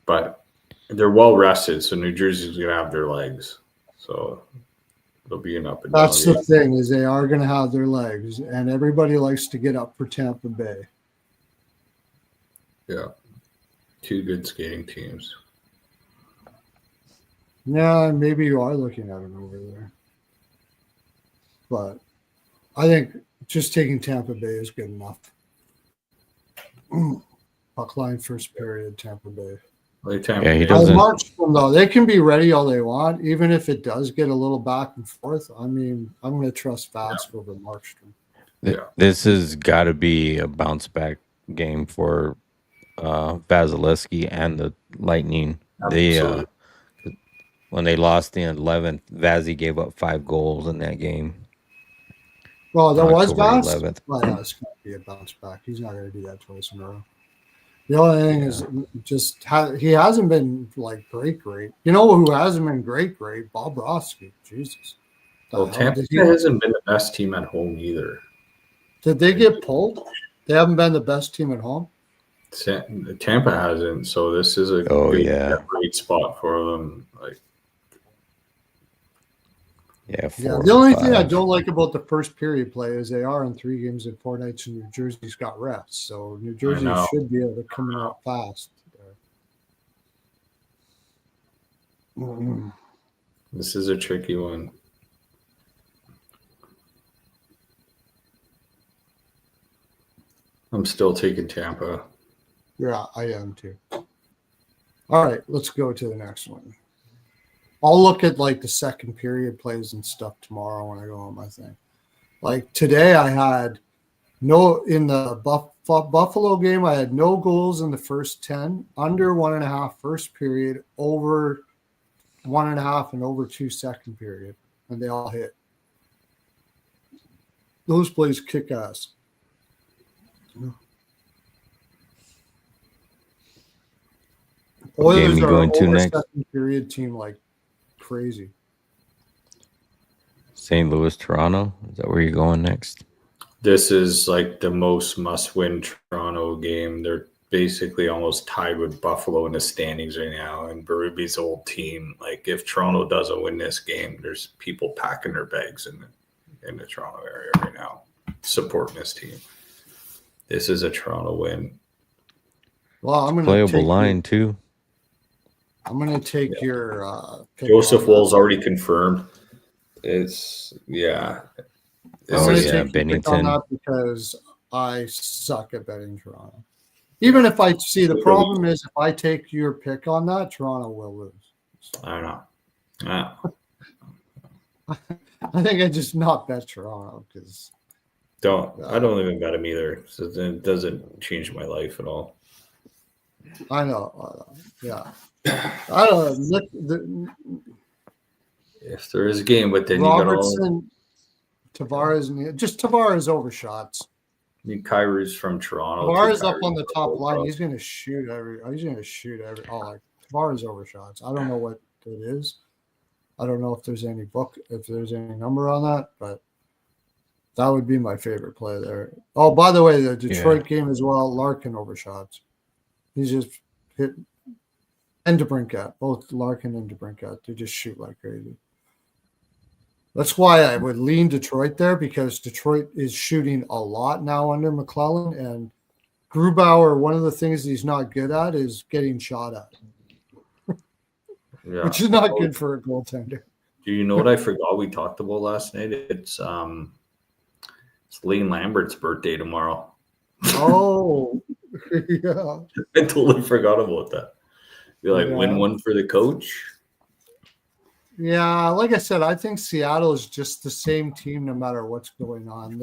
But they're well rested, so New Jersey's gonna have their legs. So it'll be an up and down That's game. the thing is they are going to have their legs, and everybody likes to get up for Tampa Bay. Yeah. 2 good skating teams. Yeah, maybe you are looking at them over there. But I think just taking Tampa Bay is good enough. Puck line first period, Tampa Bay. Like Tampa Yeah, he Bay. doesn't- I marched them though. They can be ready all they want, even if it does get a little back and forth. I mean, I'm going to trust Fast over Markstrom. Yeah. This has got to be a bounce back game for Vasilevsky and the Lightning. They Absolutely. when they lost the 11th, Vazzy gave up 5 goals in that game. Well, there was October Fast. 11th. Well, yeah, it's going to be a bounce back. He's not going to do that twice in a row. The only thing is just he hasn't been like great. You know who hasn't been great? Bobrovsky. Jesus. Well, Tampa hasn't been the best team at home either. Did they get pulled? They haven't been the best team at home. Tampa hasn't, so this is a great spot for them. Like, the only thing I don't like about the first period play is they are in 3 games in 4 nights, and New Jersey's got rest, so New Jersey should be able to come out fast. This is a tricky one. I'm still taking Tampa. Yeah, I am too. All right, let's go to the next one. I'll look at like the second period plays and stuff tomorrow when I go on my thing. Like today, I had in the Buffalo game, I had no goals in the first 10, under 1.5 first period, over 1.5, and over 2 second period, and they all hit. Those plays kick ass. Oilers are going to over next? second period team like crazy. St. Louis, Toronto. Is that where you're going next? This is like the most must-win Toronto game. They're basically almost tied with Buffalo in the standings right now, and Berube's old team. Like, if Toronto doesn't win this game, there's people packing their bags in the Toronto area right now, supporting this team. This is a Toronto win. Well, I'm going to playable line too. I'm going to take your Joseph Woll's already confirmed. It's I'm going to take Bennington. on that because I suck at betting Toronto. Even if I see the problem is if I take your pick on that, Toronto will lose. So. I don't know. I think I just not bet Toronto because I don't even bet him either. So it doesn't change my life at all. I know. Yeah. I don't know. If there is a game, but then Robertson, Tavares overshots. I mean, Kyrie's from Toronto. Tavares up on the top line. He's going to shoot every. Tavares overshots. I don't know what it is. I don't know if there's any number on that, but that would be my favorite play there. Oh, by the way, the Detroit game as well. Larkin overshots. He's just hit and DeBrincat, both Larkin and DeBrincat. They just shoot like crazy. That's why I would lean Detroit there because Detroit is shooting a lot now under McClellan, and Grubauer, one of the things he's not good at is getting shot at. Yeah. which is not good for a goaltender. Do you know what I forgot we talked about last night? It's Lane Lambert's birthday tomorrow. Oh, yeah. I totally forgot about that. Be like, Yeah. win one for the coach. Yeah, like I said, I think Seattle is just the same team no matter what's going on.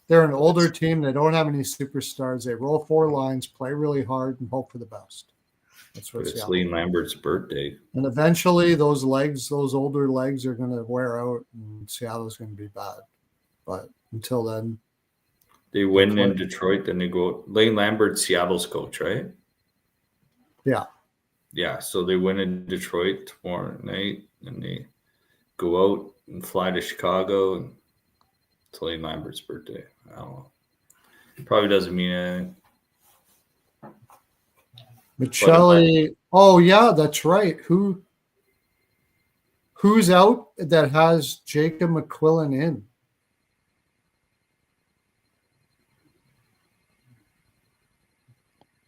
They're an older team. They don't have any superstars. They roll 4 lines, play really hard, and hope for the best. That's what But it's Seattle. Lane Lambert's birthday. And eventually, those older legs, are going to wear out, and Seattle's going to be bad. But until then, They win in Detroit, then they go. Lane Lambert's Seattle's coach, right? Yeah. Yeah, so they win in Detroit tomorrow night, and they go out and fly to Chicago, and it's Lane Lambert's birthday. I don't know. Probably doesn't mean anything. Michelli. Oh yeah, that's right. Who's out that has Jacob McQuillan in?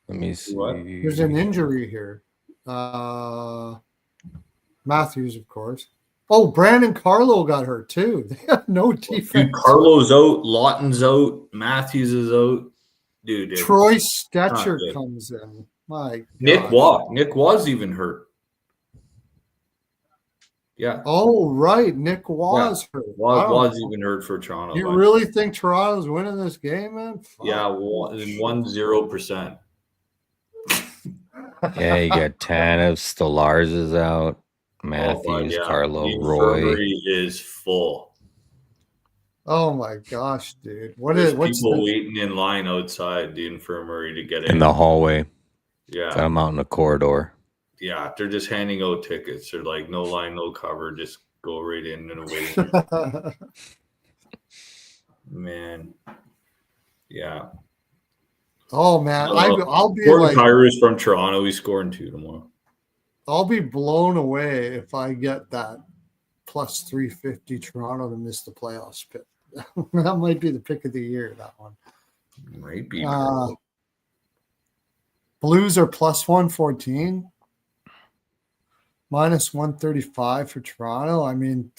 Let me see. There's an injury here. Matthews, of course. Oh, Brandon Carlo got hurt too. They have no defense. Dude, Carlo's out, Lawton's out, Matthews is out. Dude, Troy Stetcher comes in. My Nick gosh. Waugh. Nick Waugh's even hurt. Yeah. Oh, right. Nick Waugh's hurt. Waugh's even hurt for Toronto. You really think Toronto's winning this game, man? Fuck. Yeah, 1-0%. Yeah, you got Tanev, Stolarz is out. Matthews, Carlo, The Roy. infirmary is full. Oh my gosh, dude! What's people waiting in line outside the infirmary to get in the hallway? Yeah, got them out in the corridor. Yeah, they're just handing out tickets. They're like, no line, no cover, just go right in and away. Man, yeah. Oh man, I'll be Gordon Kyrie's from Toronto. He's scoring 2 tomorrow. I'll be blown away if I get that plus 350 Toronto to miss the playoffs pick. That might be the pick of the year, that one. Might be. Blues are plus 114, minus 135 for Toronto. I mean,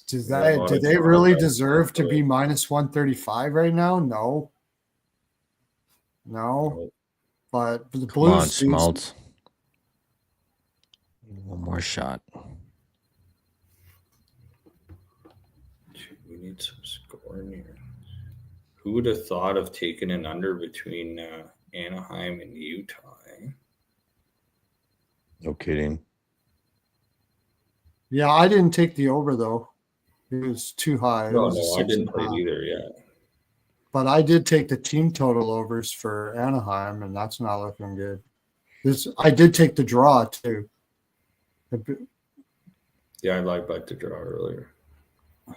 do they really deserve to be minus 135 right now? No. But the Blues. Come on, Schmaltz. One more shot. We need some scoring here. Who would have thought of taking an under between Anaheim and Utah? No kidding. Yeah, I didn't take the over though. It was too high. No, I didn't play either. Yeah, but I did take the team total overs for Anaheim, and that's not looking good. I did take the draw too. Yeah, I like the draw earlier. It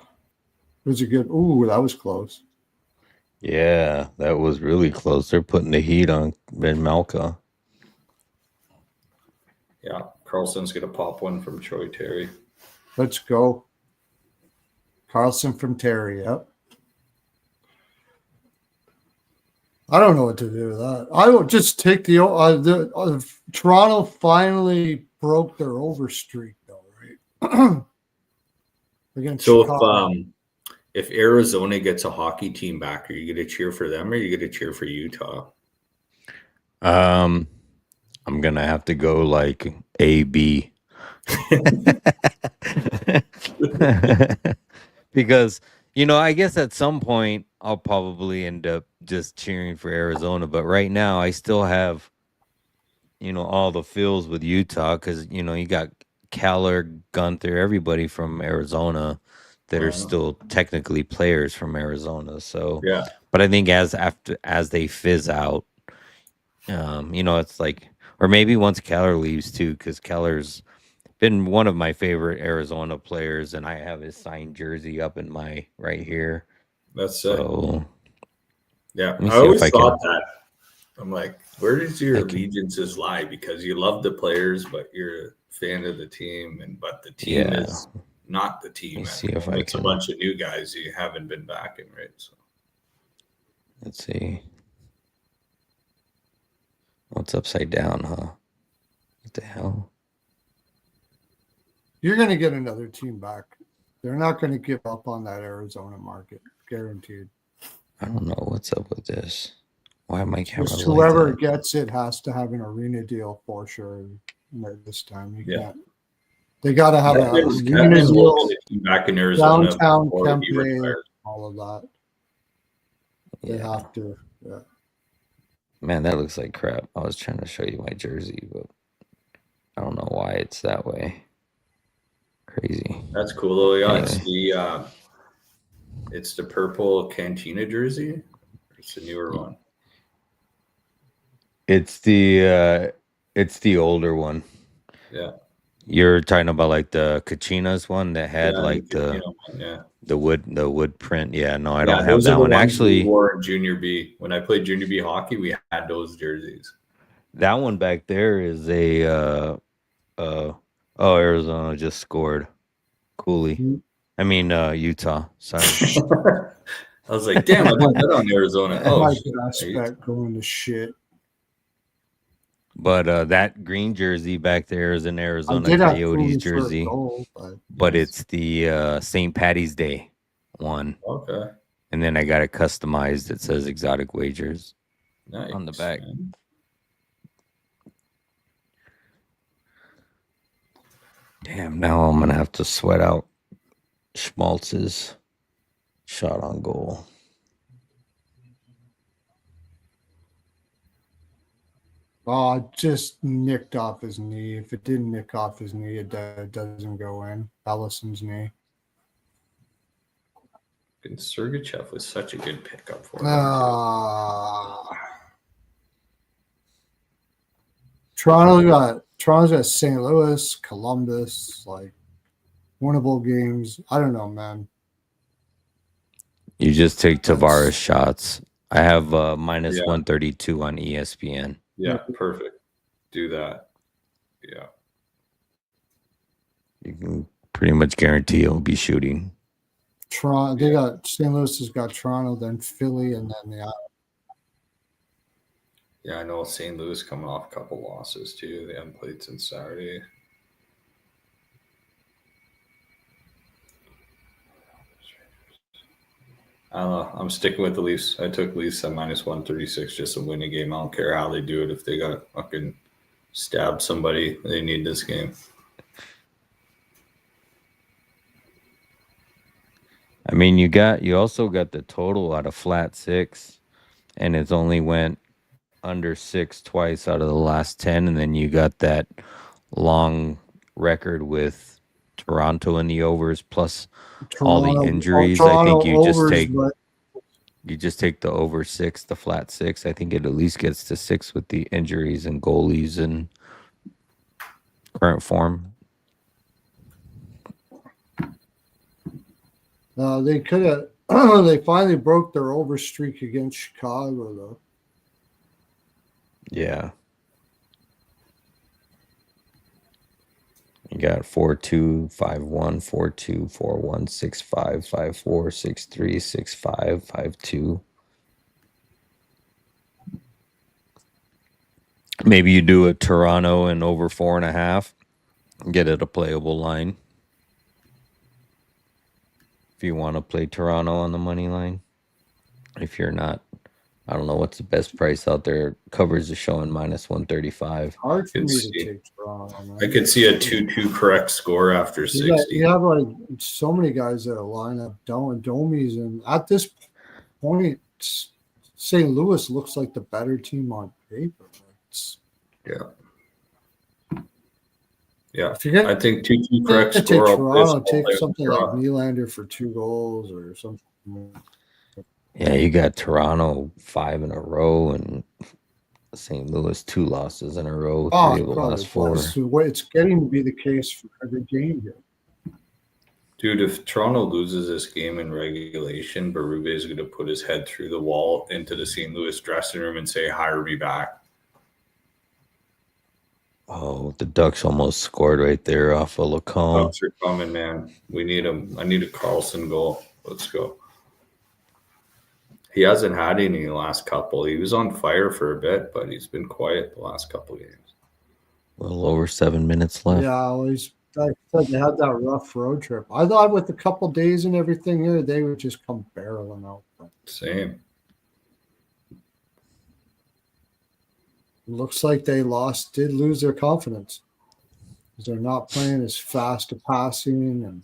was a good. Ooh, that was close. Yeah, that was really close. They're putting the heat on Ben Malka. Yeah, Carlson's going to pop one from Troy Terry. Let's go. Carlson from Terry, yep. I don't know what to do with that. I would just take the Toronto finally broke their over streak, though, right? Against Chicago. If Arizona gets a hockey team back, are you going to cheer for them or are you going to cheer for Utah? I'm going to have to go like A-B. Because, I guess at some point I'll probably end up just cheering for Arizona. But right now I still have, all the feels with Utah because, you got Keller, Gunther, everybody from Arizona that are still technically players from Arizona. So, yeah. But I think as they fizz out, it's like, or maybe once Keller leaves too, because Keller's been one of my favorite Arizona players, and I have his signed jersey up in my right here. That's so. Yeah, I always thought that. I'm like, where does your allegiances lie? Because you love the players, but you're a fan of the team, but the team is not the team. See if it's a bunch of new guys you haven't been backing, right? So let's see. Oh, it's upside down, huh? What the hell? You're going to get another team back. They're not going to give up on that Arizona market, guaranteed. I don't know what's up with this. Why my camera Just like whoever that? gets it has to have an arena deal for sure. This time, you Yeah. can't. They got to have a arena Kevin's deal. looking to team back in Arizona Downtown before he Tempe, retires. all of that. They Yeah. have to. Yeah. Man, that looks like crap. I was trying to show you my jersey, but I don't know why it's that way. Crazy. That's cool though. Yeah, Anyway. it's the purple Cantina jersey. It's the newer one. It's the older one. Yeah. You're talking about like the Kachinas one that had like Cantina one, yeah. the wood print. Yeah, no, I don't have those are that the one. ones Actually, we wore in junior B. When I played junior B hockey, we had those jerseys. that one back there is a Arizona just scored. Cooley. I mean Utah. Sorry. I was like, damn, I didn't bet on Arizona. Oh, my shit. prospect going to shit. But that green jersey back there is an Arizona did have Coyotes Cooley for a jersey. goal, but it's the St. Patty's Day one. Okay. And then I got it customized. It says Exotic Wagers Nice, on the back. man. Damn, now I'm going to have to sweat out Schmaltz's shot on goal. Oh, it just nicked off his knee. If it didn't nick off his knee, it doesn't go in. Allison's knee. And Sergachev was such a good pickup for him. Toronto's got St. Louis, Columbus, like winnable games. I don't know, man. You just take Tavares shots. I have minus 132 on ESPN. Yeah, perfect. Do that. Yeah. You can pretty much guarantee he'll be shooting. Toronto, they got St. Louis has got Toronto, then Philly, and then the Yeah, I know St. Louis coming off a couple losses too. They haven't played since Saturday. I don't know. I'm sticking with the Leafs. I took Leafs at minus 136 just to win a game. I don't care how they do it. If they got to fucking stab somebody, they need this game. I mean, you also got the total out of flat 6, and it's only went under 6 twice out of the last 10, and then you got that long record with Toronto in the overs plus all the injuries. I think you just take the over 6, the flat 6. I think it at least gets to 6 with the injuries and goalies and current form. They could have. They finally broke their over streak against Chicago, though. Yeah. You got 4-2, 5-1, 4-2, 4-1, 6-5, 5-4, 6-3, 6-5, 5-2. Maybe you do a Toronto and over 4.5. Get it a playable line. If you want to play Toronto on the money line. If you're not, I don't know what's the best price out there. Covers is showing minus 135. Hard for me to take Toronto, man. I could see a 2-2 correct score after 60. You have like so many guys that line up Domies, and at this point, St. Louis looks like the better team on paper. Yeah, if you're gonna, I think 2-2 correct take score. Toronto, take something like Nylander for 2 goals or something. Yeah, you got Toronto 5 in a row and St. Louis 2 losses in a row. 3 of the last 4. It's getting to be the case for every game here. Dude, if Toronto loses this game in regulation, Berube is going to put his head through the wall into the St. Louis dressing room and say, hire me back. Oh, the Ducks almost scored right there off of Lacombe. Ducks are coming, man. We need them. I need a Carlson goal. Let's go. He hasn't had any in the last couple. He was on fire for a bit, but he's been quiet the last couple games. A little over 7 minutes left. Yeah, well, he's I said they had that rough road trip. I thought with a couple days and everything here, they would just come barreling out. But Same. looks like they did lose their confidence. Because they're not playing as fast a passing. And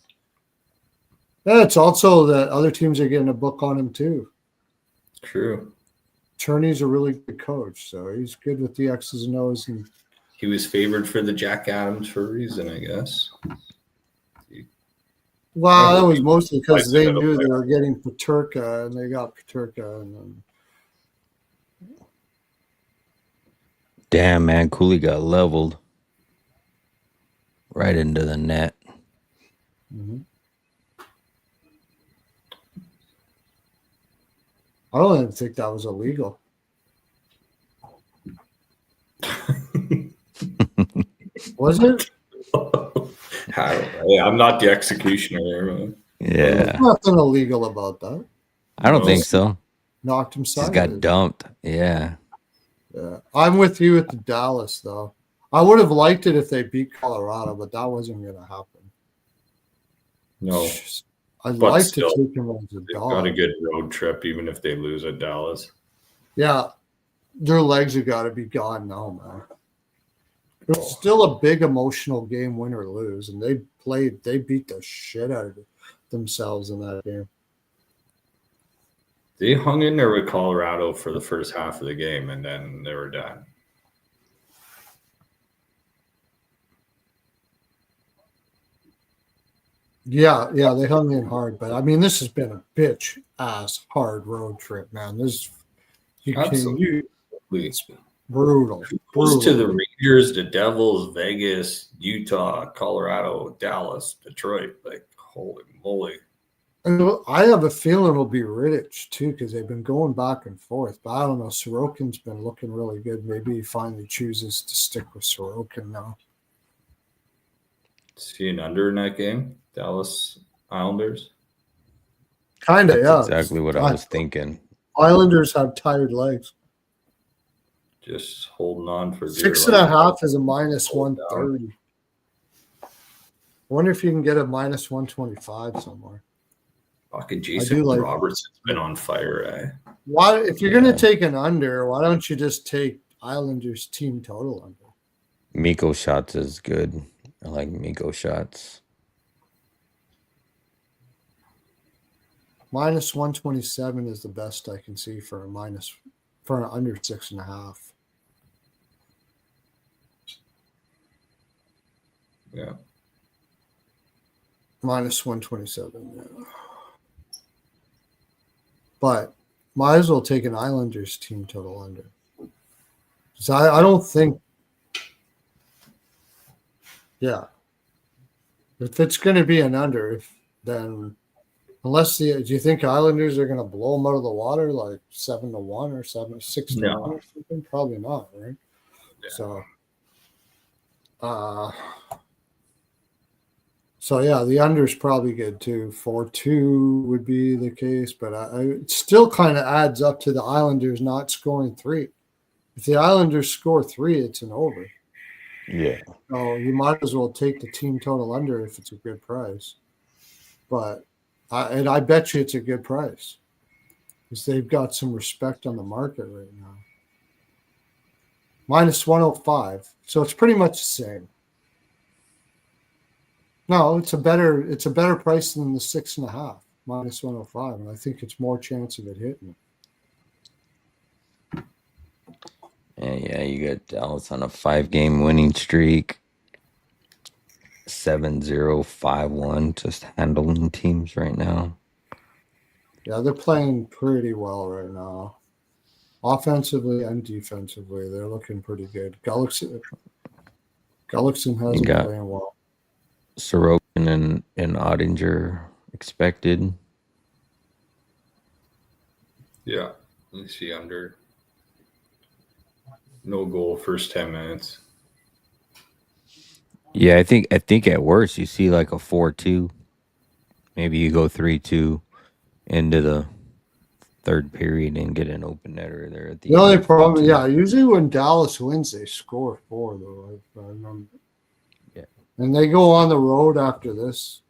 it's also that other teams are getting a book on him too. True. Cherney's a really good coach, so he's good with the X's and O's. And He was favored for the Jack Adams for a reason, I guess. well, that was mostly because they knew they were getting Peterka, and they got Peterka, and then Damn, man, Cooley got leveled right into the net. I don't even think that was illegal. Was it? I'm not the executioner. Man. Yeah, There's nothing illegal about that. I don't think so. Knocked him Just sideways. got dumped. Yeah. Yeah, I'm with you at the Dallas though. I would have liked it if they beat Colorado, but that wasn't going to happen. No, I'd but like still, to take him as a they've dog. got a good road trip, even if they lose at Dallas. Yeah, their legs have got to be gone now, man. It's still a big emotional game, win or lose, and they beat the shit out of themselves in that game. They hung in there with Colorado for the first half of the game, and then they were done. Yeah, they hung in hard, but I mean, this has been a bitch ass hard road trip, man. Absolutely. It's brutal. Goes to the Rangers, the Devils, Vegas, Utah, Colorado, Dallas, Detroit. Like, holy moly. And I have a feeling it'll be Rittich too, because they've been going back and forth. But I don't know. Sorokin's been looking really good. Maybe he finally chooses to stick with Sorokin now. See an under in that game? Dallas Islanders? Kind of, yeah. Exactly what I was thinking. Islanders have tired legs. Just holding on for 6.5 is a minus 130. I wonder if you can get a minus 125 somewhere. Fucking Jason Robertson's been on fire, eh? Why, if you're going to take an under, why don't you just take Islanders team total under? Miko shots is good. I like Miko shots. Minus 127 is the best I can see for an under 6.5. Yeah. Minus 127, yeah. But might as well take an Islanders team total under. So I don't think, yeah. If it's going to be an under, then unless do you think Islanders are going to blow them out of the water like 7-1 or 6-1 or something? Probably not, right? Yeah. So yeah, the under is probably good too. 4-2 would be the case, but it still kind of adds up to the Islanders not scoring 3. If the Islanders score 3, it's an over. Yeah. So you might as well take the team total under if it's a good price. But I bet you it's a good price because they've got some respect on the market right now. Minus 105, so it's pretty much the same. No, it's a better price than the 6.5 minus 105, and I think it's more chance of it hitting. Yeah, you got Dallas on a 5-game winning streak. 7-0-5-1, just handling teams right now. Yeah, they're playing pretty well right now. Offensively and defensively, they're looking pretty good. Gullickson hasn't been playing well. Sorokin and Ottinger expected. Yeah, let me see under. No goal first 10 minutes. Yeah, I think at worst you see like a 4-2. Maybe you go 3-2 into the third period and get an open netter there at the end. The only problem, usually when Dallas wins, they score 4 though. I remember. Yeah. And they go on the road after this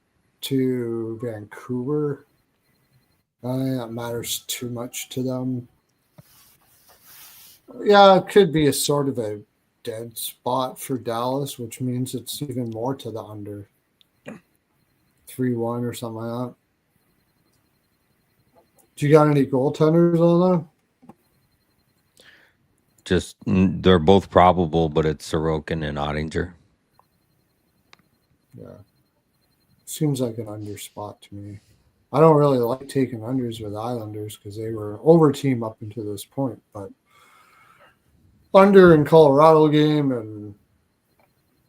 to Vancouver. I don't think that matters too much to them. Yeah, it could be a sort of a dead spot for Dallas, which means it's even more to the under 3-1 or something like that. Do you got any goaltenders on that? Just they're both probable, but it's Sorokin and Ottinger. Yeah. Seems like an under spot to me. I don't really like taking unders with Islanders because they were over team up until this point, but under in Colorado game, and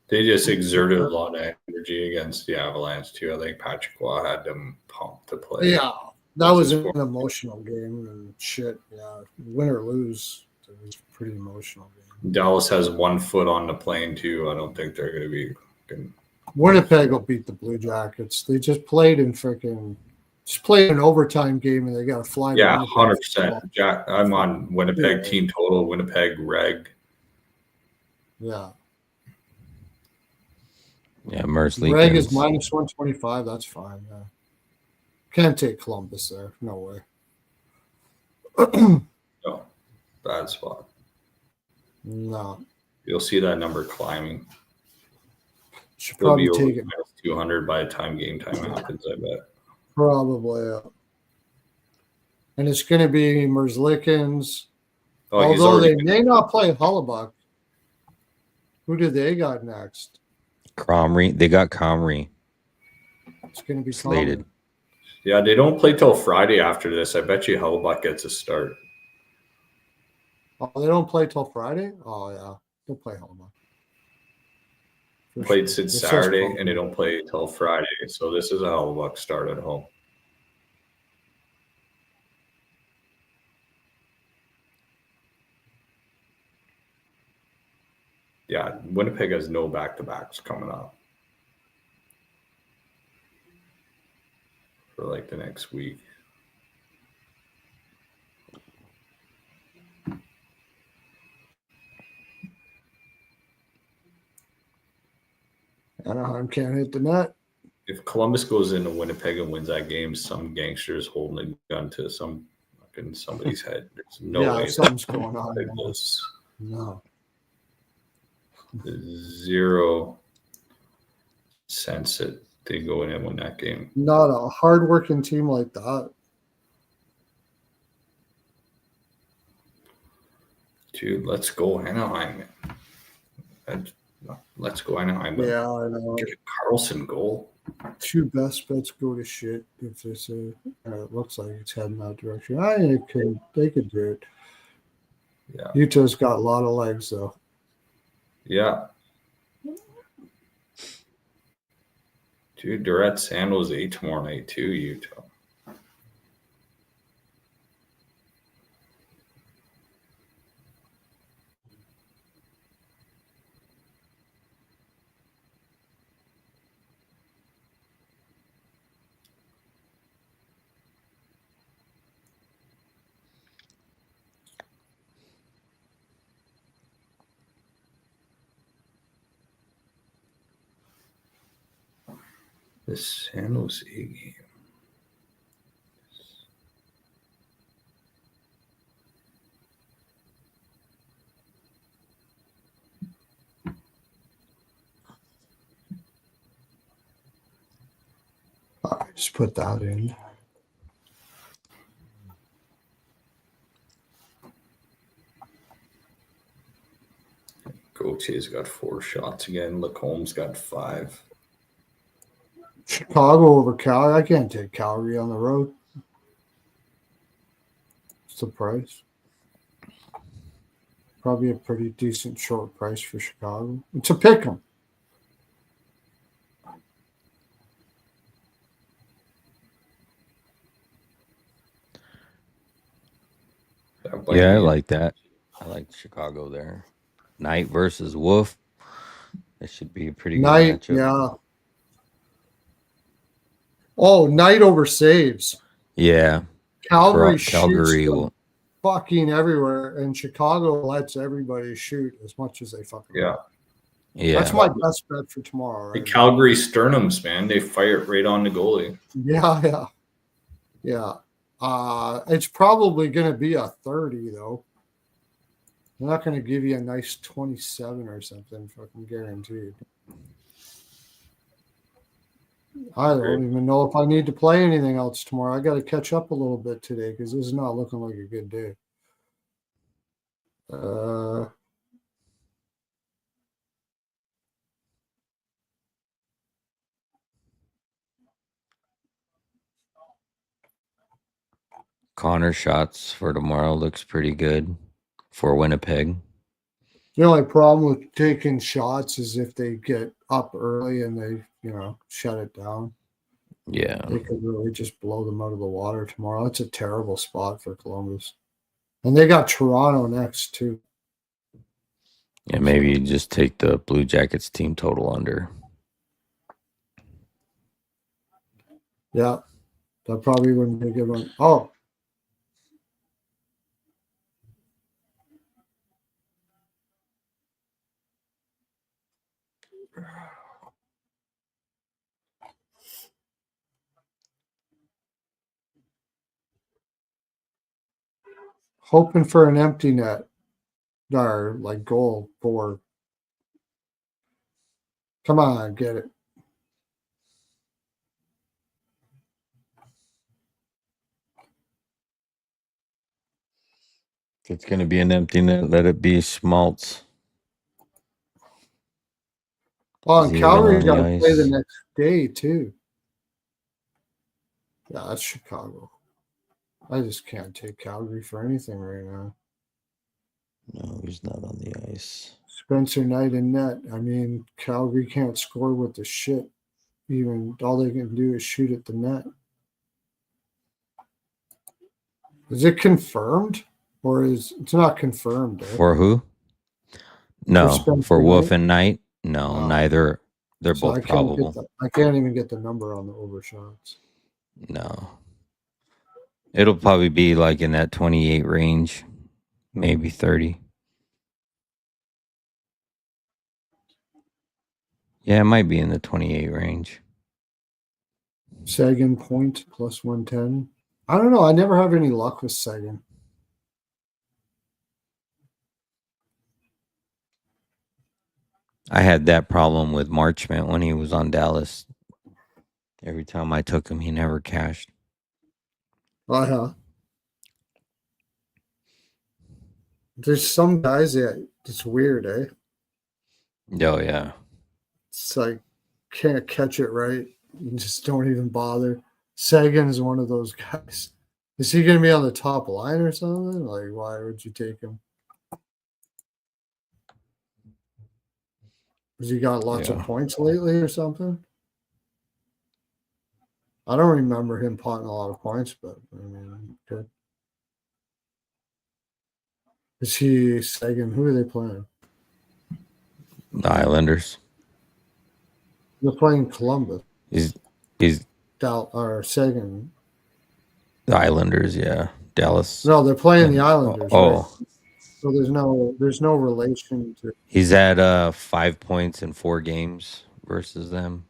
they just exerted a lot of energy against the Avalanche too. I think Patrick Waugh had them pumped to play. Yeah, that was an emotional game and shit. Yeah, win or lose, it was a pretty emotional game. Dallas has 1 foot on the plane too. I don't think they're going to be good. Winnipeg will beat the Blue Jackets. They just played in an overtime game, and they got to fly. Yeah, 100%. Jack, I'm on Winnipeg team total. Winnipeg reg. Yeah. Yeah, Mersley. Reg is minus 125. That's fine. Yeah. Can't take Columbus there. No way. No, bad spot. No. You'll see that number climbing. Should It'll probably be take over it. 200 by the time game time happens, I bet. Probably. Yeah. And it's going to be Merzlikins. Oh, Although they may not play Hellebuck. Who do they got next? Comrie. They got Comrie. It's going to be slated. Comrie. Yeah, they don't play till Friday after this. I bet you Hellebuck gets a start. Oh, they don't play till Friday? Oh, yeah. They'll play Hellebuck. Played since Saturday, and they don't play till Friday. So this is a Hellebuck start at home. Yeah, Winnipeg has no back-to-backs coming up for like the next week. Anaheim can't hit the net. If Columbus goes into Winnipeg and wins that game, some gangster's holding a gun to somebody's head. There's no way something's going on. No. 0 sense that they go in and win that game. Not a hard-working team like that. Dude, let's go Anaheim. Let's go Anaheim. Yeah, I know. Get a Carlson goal. 2 best bets go to shit if it's it looks like it's heading that direction. They could do it. Yeah. Utah's got a lot of legs though. Yeah. Dude, they're at San Jose tomorrow night too, Utah. The San Jose game. All right, just put that in. Gautier's got 4 shots again. Lacombe's got 5. Chicago over Calgary. I can't take Calgary on the road. What's the price? Probably a pretty decent short price for Chicago. It's a pick 'em. Yeah, I like that. I like Chicago there. Knight versus Wolf. That should be a pretty good matchup. Yeah. Oh, Knight over saves. Yeah. Calgary will fucking everywhere, and Chicago lets everybody shoot as much as they fucking want. Yeah. That's my best bet for tomorrow. The Right? Calgary Sternums, man, they fire it right on the goalie. Yeah. It's probably going to be a 30 though. I'm not going to give you a nice 27 or something. Fucking guaranteed. I don't even know if I need to play anything else tomorrow. I got to catch up a little bit today because this is not looking like a good day. Connor shots for tomorrow looks pretty good for Winnipeg. The only problem with taking shots is if they get up early and they, shut it down. Yeah. They could really just blow them out of the water tomorrow. It's a terrible spot for Columbus. And they got Toronto next, too. Yeah, maybe you just take the Blue Jackets team total under. Yeah, that probably wouldn't be a good one. Oh. Hoping for an empty net or like goal for. Come on, get it. If it's going to be an empty net, let it be Schmaltz. Oh, Is and he even Calgary on the got to play the ice? next day, too. Yeah, that's Chicago. I just can't take Calgary for anything right now. No, he's not on the ice. Spencer Knight in net. I mean, Calgary can't score with the shit. Even all they can do is shoot at the net. Is it confirmed? Or it's not confirmed? Eh? For who? No, Spencer for Wolf Knight? and Knight. No, neither. They're So both probable. I can't even get the number on the overshots. No. It'll probably be like in that 28 range, maybe 30. Yeah, it might be in the 28 range. Sagan point plus 110. I don't know. I never have any luck with Sagan. I had that problem with Marchment when he was on Dallas. Every time I took him, he never cashed. Uh-huh. There's some guys that it's weird, eh? Oh, yeah. It's like can't catch it right. You just don't even bother. Sagan is one of those guys. Is he going to be on the top line or something? Like, why would you take him? Has he got lots of points lately or something? I don't remember him potting a lot of points, but I mean, good. Is he Sagan? Who are they playing? The Islanders. They're playing Columbus. He's or Sagan. the Islanders, yeah. Dallas. No, they're playing the Islanders. Oh. Right? So there's no relation to. He's at 5 points in 4 games versus them.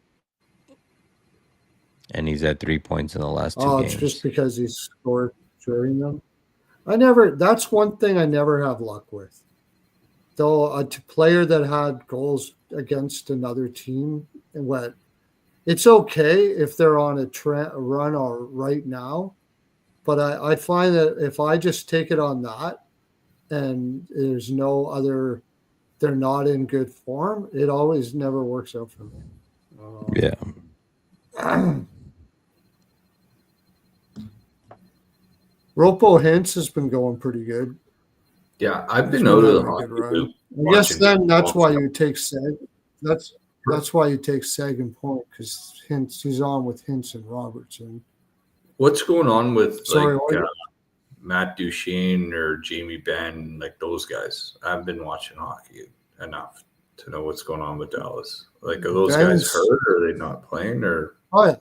And he's at 3 points in the last 2 games. It's just because he scored during them. That's one thing I never have luck with. Though a player that had goals against another team, it's okay if they're on a run or right now. But I find that if I just take it on that and there's no other, they're not in good form, it always never works out for me. Yeah. Ropo Hintz has been going pretty good. Yeah, I've been out of the hockey loop. I guess then that's why you take Seg. That's why you take Sagan point because he's on with Hintz and Robertson. What's going on with Matt Duchene or Jamie Benn, like those guys? I've been watching hockey enough to know what's going on with Dallas. Like, are those guys hurt or are they not playing? Or yeah,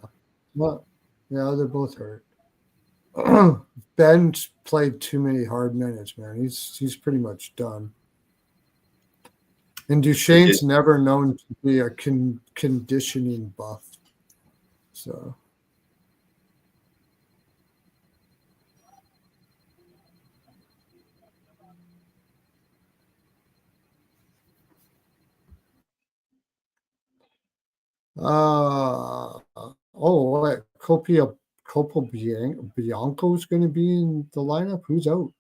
they're both hurt. Ben's played too many hard minutes, man. He's pretty much done. And Duchesne's never known to be a conditioning buff. So. What? Copo Bianco's going to be in the lineup? Who's out?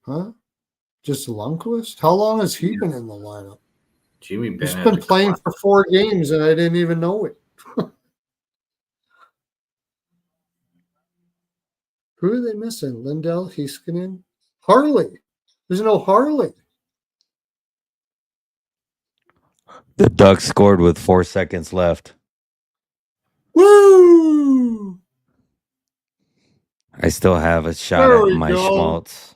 Huh? Just Lundqvist? How long has he been in the lineup? Jimmy Ben He's been playing for 4 games, and I didn't even know it. Who are they missing? Lindell, Heiskanen, Harley. There's no Harley. The Ducks scored with 4 seconds left. Woo! I still have a shot at my schmaltz.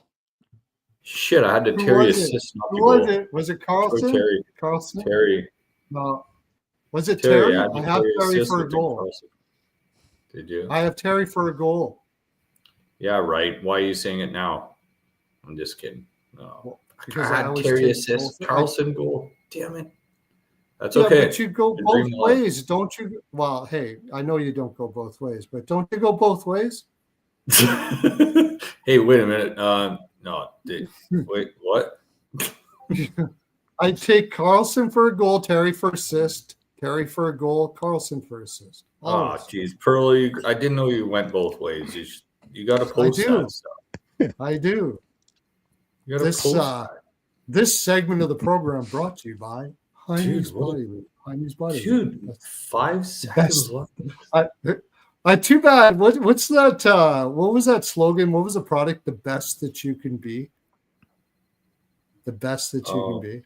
Shit, I had to Terry assist. Who was it? Was it Carlson? Terry. Carlson? Terry. No. Was it Terry? I have Terry for a goal. Carlson. Did you? I have Terry for a goal. Yeah, right. Why are you saying it now? I'm just kidding. No. Well, because I had Terry assist, Carlson goal. Damn it. That's yeah, okay. But you go both ways, don't you? Well, hey, I know you don't go both ways, but don't you go both ways? Hey, wait a minute. No, wait, what? I take Carlson for a goal, Terry for assist, Terry for a goal, Carlson for assist. Always. Oh, geez, Pearlo, I didn't know you went both ways. You got to post that stuff. I do. You got to post that. This segment of the program brought to you by Heine's Body. Dude, 5 seconds left. Too bad. What's that? What was that slogan? What was the product? The best that you can be. The best that you can be.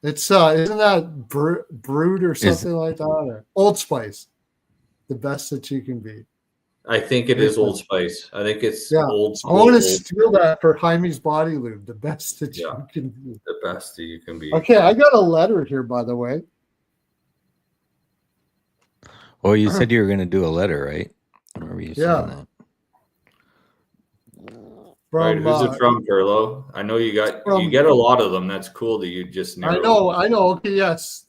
It's isn't that Brood or something like that? Or Old Spice. The best that you can be. I think it is Old Spice. I think it's Old Spice. I want to steal that for Heine's Body Lube. The best that you can be. The best that you can be. Okay, I got a letter here, by the way. Well, you said you were going to do a letter, right? I remember you saying that. Right, who's it from, Pearlo? I know you get a lot of them. That's cool that you just I know. Okay, yes.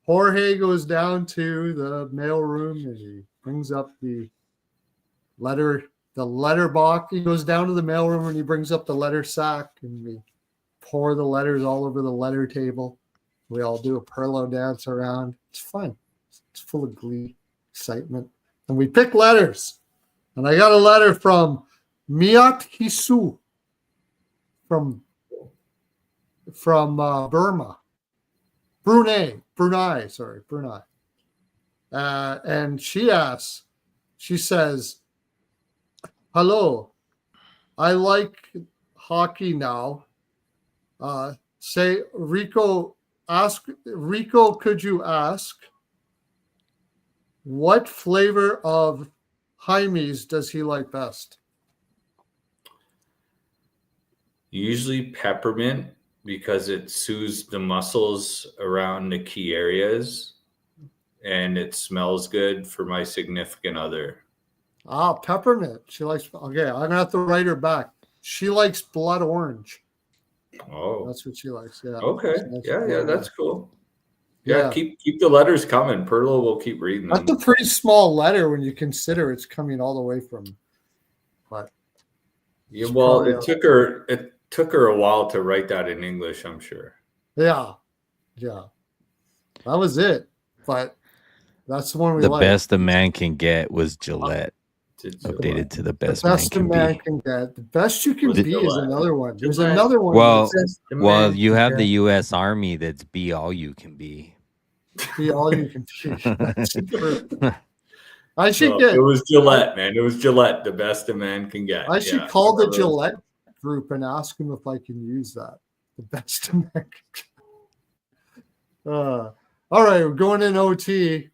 Jorge goes down to the mail room and he brings up the letter box. He goes down to the mail room and he brings up the letter sack and we pour the letters all over the letter table. We all do a Pearlo dance around. It's fun. It's full of glee, excitement. And we pick letters. And I got a letter from Miat Hisu from Burma. Brunei. And she says, hello, I like hockey now. Say, Rico, could you ask what flavor of Heine's does he like best? Usually peppermint because it soothes the muscles around the key areas and it smells good for my significant other. Peppermint. She likes, okay, I'm going to have to write her back. She likes blood orange. Oh. That's what she likes, yeah. Okay, yeah, that's cool. Yeah, keep the letters coming. Pearlo will keep reading them. That's a pretty small letter when you consider it's coming all the way from. But yeah, well, it took her a while to write that in English, I'm sure. Yeah, that was it. But that's the one we The like. best a man can get was Gillette. Updated to the best a man can get. The best you can be is another one. There's another one. Well, you have the U.S. Army that's be all you can be. Be all you can be. I should get. It was Gillette, man. It was Gillette. The best a man can get. I should call the Gillette group and ask them if I can use that. The best a man can get. All right, we're going in OT.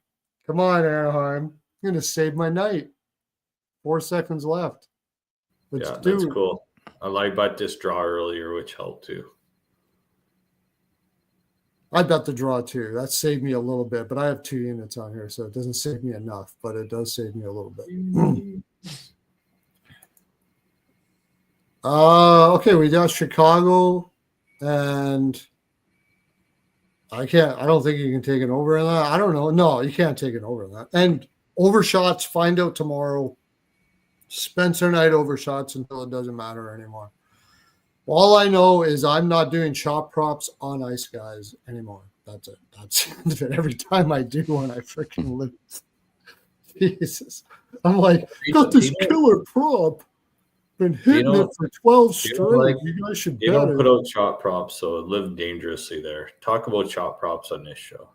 Come on, Anaheim. I'm going to save my night. 4 seconds left. That's cool. I like about this draw earlier, which helped too. I bet the draw too. That saved me a little bit, but I have 2 units on here, so it doesn't save me enough, but it does save me a little bit. Okay, we got Chicago, and I don't think you can take an over in that. I don't know. No, you can't take an over in that. And overshots, find out tomorrow. Spencer Knight overshots until it doesn't matter anymore. All I know is I'm not doing chop props on ice guys anymore. That's it. That's it. Every time I do one, I freaking lose. Jesus. I'm like, got this killer prop. Been hitting it for 12 straight. You guys should bet You don't it. put out chop props, so live dangerously there. Talk about chop props on this show.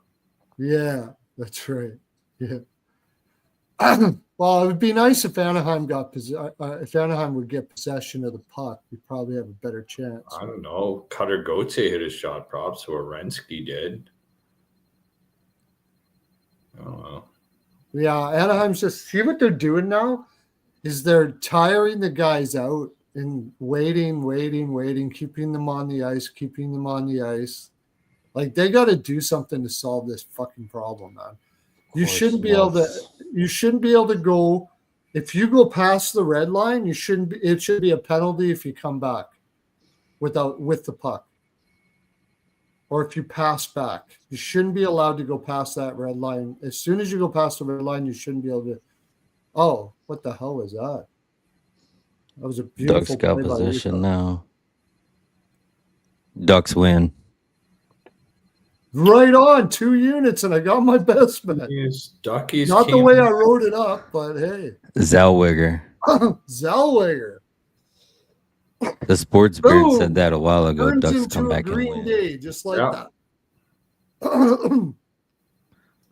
Yeah, that's right. Yeah. Well, it would be nice if Anaheim would get possession of the puck. We'd probably have a better chance. I don't know. Cutter Goetze hit his shot props, or Renski did. I don't know. Yeah, Anaheim's just see what they're doing now is they're tiring the guys out and waiting, keeping them on the ice. Like they got to do something to solve this fucking problem, man. You shouldn't be able to go if you go past the red line, it should be a penalty if you come back with the puck. Or if you pass back. You shouldn't be allowed to go past that red line. As soon as you go past the red line, you shouldn't be able to. Oh, what the hell was that? That was a beautiful Ducks got play by position Rico. now. Ducks win. Right on, 2 units, and I got my best bet. Duckies Not the way I wrote it up, but hey. Zellweger. Zellweger. The sports beard said that a while ago. Turns Ducks into come a back and green win. day, just like that.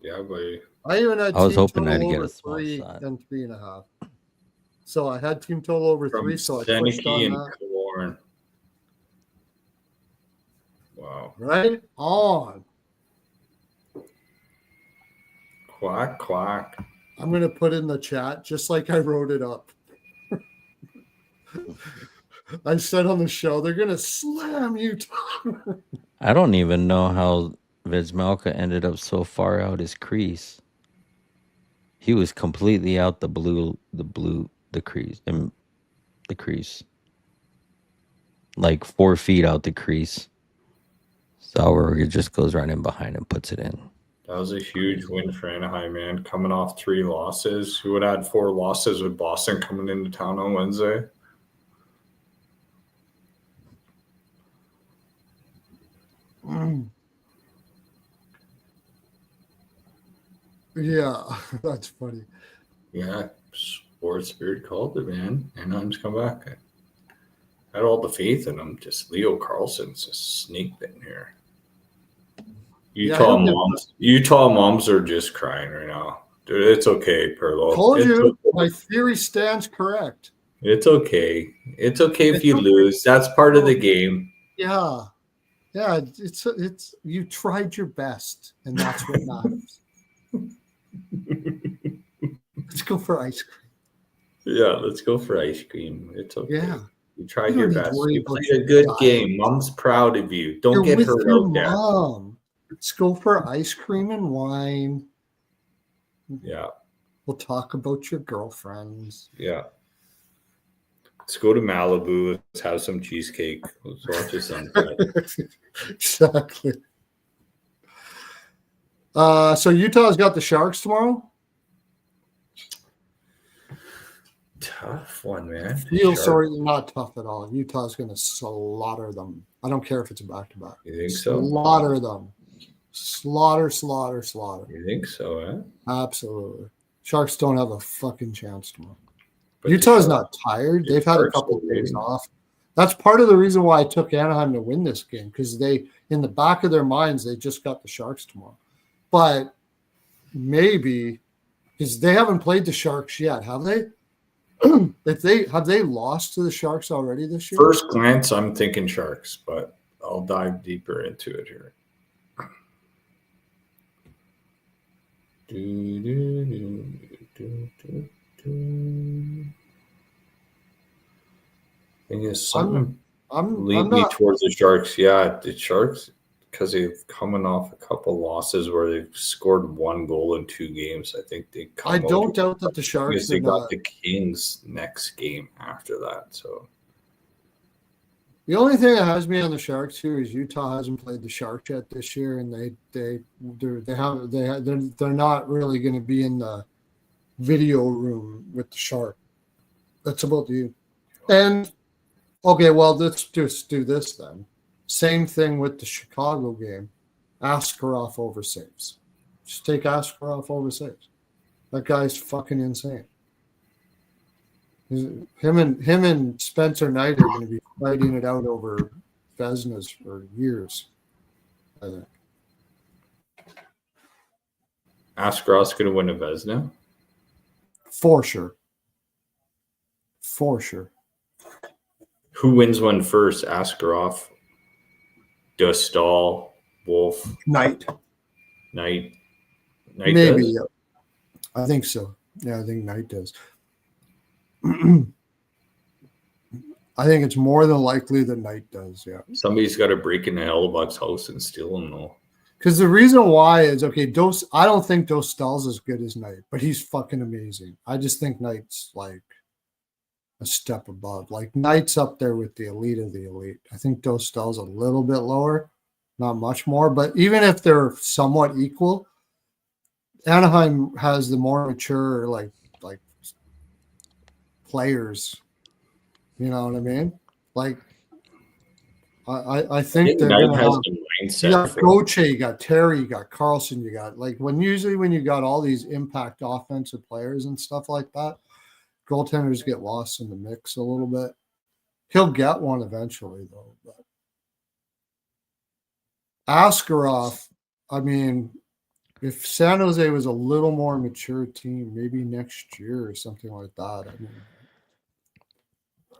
Yeah, buddy. I was hoping I'd get a small 3 side. and 3.5. So I had team total over From 3, so I pushed on and that. Killorn. Wow. Right on. Quack, quack. I'm going to put in the chat just like I wrote it up. I said on the show, they're going to slam you. I don't even know how Vizmalka ended up so far out his crease. He was completely out the crease. Like 4 feet out the crease. Zellweger just goes right in behind and puts it in. That was a huge win for Anaheim, man. Coming off 3 losses. Who would have had 4 losses with Boston coming into town on Wednesday? Yeah, that's funny. Yeah, sports spirit called it, man. Anaheim's come back. I had all the faith in them. Just Leo Carlson's just snaked in here. Utah moms are just crying right now. Dude, it's okay, Pearlo. Told it's you, okay. my theory stands correct. It's okay. It's okay if you lose. That's part of the game. Yeah. Yeah, it's you tried your best, and that's what matters. Let's go for ice cream. Yeah, let's go for ice cream. It's okay. Yeah. You tried You your don't need to best. worry You about played your a good diet. game. Mom's proud of you. Don't You're get with hurt your out there. mom. Let's go for ice cream and wine. Yeah. We'll talk about your girlfriends. Yeah. Let's go to Malibu. Let's have some cheesecake. Let's watch a sunset. Exactly. So Utah's got the Sharks tomorrow. Tough one, man. Sorry, not tough at all. Utah's going to slaughter them. I don't care if it's a back-to-back. You think so? Slaughter them. Slaughter. You think so, eh? Absolutely. Sharks don't have a fucking chance tomorrow. But Utah's not tired. They've had a couple of days off. That's part of the reason why I took Anaheim to win this game, because they, in the back of their minds, they just got the Sharks tomorrow. But maybe, because they haven't played the Sharks yet, have they? Have they lost to the Sharks already this year? First glance, I'm thinking Sharks, but I'll dive deeper into it here. Thing is, something I'm lead me not, towards the Sharks. Yeah, the Sharks because they've coming off a couple losses where they've scored 1 goal in 2 games. I think they come I out don't with- doubt that the Sharks because they are got not. the Kings next game after that. So The only thing that has me on the Sharks here is Utah hasn't played the Sharks yet this year, and they're not really going to be in the video room with the Shark. That's about you. And okay, well, let's just do this then. Same thing with the Chicago game. Askarov over saves. Just take Askarov over saves. That guy's fucking insane. Him and Spencer Knight are going to be fighting it out over Vezinas for years, I think. Askar's going to win a Vezina. For sure. For sure. Who wins one first? Askarov, Dostal, Wolf, Knight. Knight. Maybe. Does? Yeah. I think so. Yeah, I think Knight does. I think it's more than likely that Knight does, yeah. Somebody's got to break into Hellebuck's house and steal him, though. Because the reason why is, okay, I don't think Dostal's as good as Knight, but he's fucking amazing. I just think Knight's like a step above. Like Knight's up there with the elite of the elite. I think Dostal's a little bit lower, not much more. But even if they're somewhat equal, Anaheim has the more mature like players. You know what I mean? Like, I think they're Knight going to has have. the You mindset. got For Gauthier, you got Terry, you got Carlson, you got like when you got all these impact offensive players and stuff like that, goaltenders get lost in the mix a little bit. He'll get one eventually though. But Askarov, I mean, if San Jose was a little more mature team, maybe next year or something like that. I mean,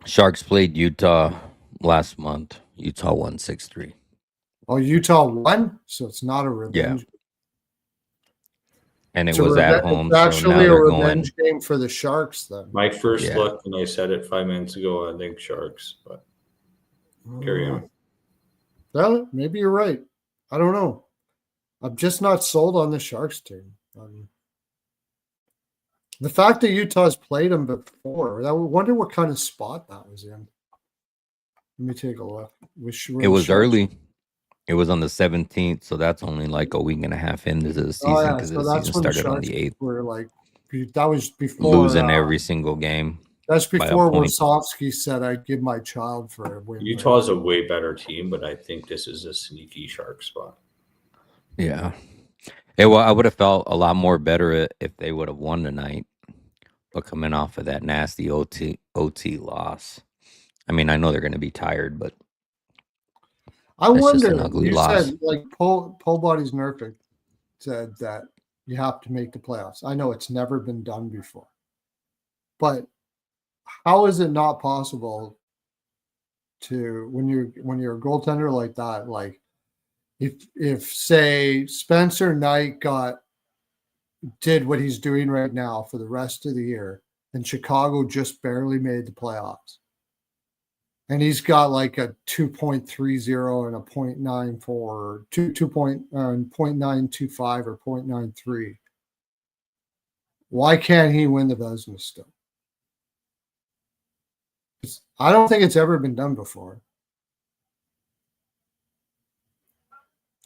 Sharks played Utah last month. Utah won 6-3. oh, Utah won, so it's not a revenge. And it It's a was at reve- home, It's so now actually a they're going. revenge game for the Sharks then. my first Yeah. look, and I said it 5 minutes ago, I think Sharks, but carry on. Well, maybe you're right. I don't know. I'm just not sold on the Sharks team. The fact that Utah's played them before, I wonder what kind of spot that was in. Let me take a look. It was early. It was on the 17th, so that's only like a week and a half into the season Oh, yeah. because So the that's season when the started on Sharks the 8th. were like, that was before Losing every single game. That's by a before point. Wasowski said, "I'd give my child for a win." Utah's a way better team, but I think this is a sneaky Shark spot. Yeah. Well, I would have felt a lot more better if they would have won tonight. But coming off of that nasty OT loss, I mean, I know they're going to be tired, but I It's just an wonder. ugly You loss. said like Pole Body's Nerfic said that you have to make the playoffs. I know it's never been done before, but how is it not possible to when you're a goaltender like that? Like if say Spencer Knight did what he's doing right now for the rest of the year, and Chicago just barely made the playoffs. And he's got like a 2.30 and a 0.94, 0.925 or 0.93. Why can't he win the Vezina still? I don't think it's ever been done before.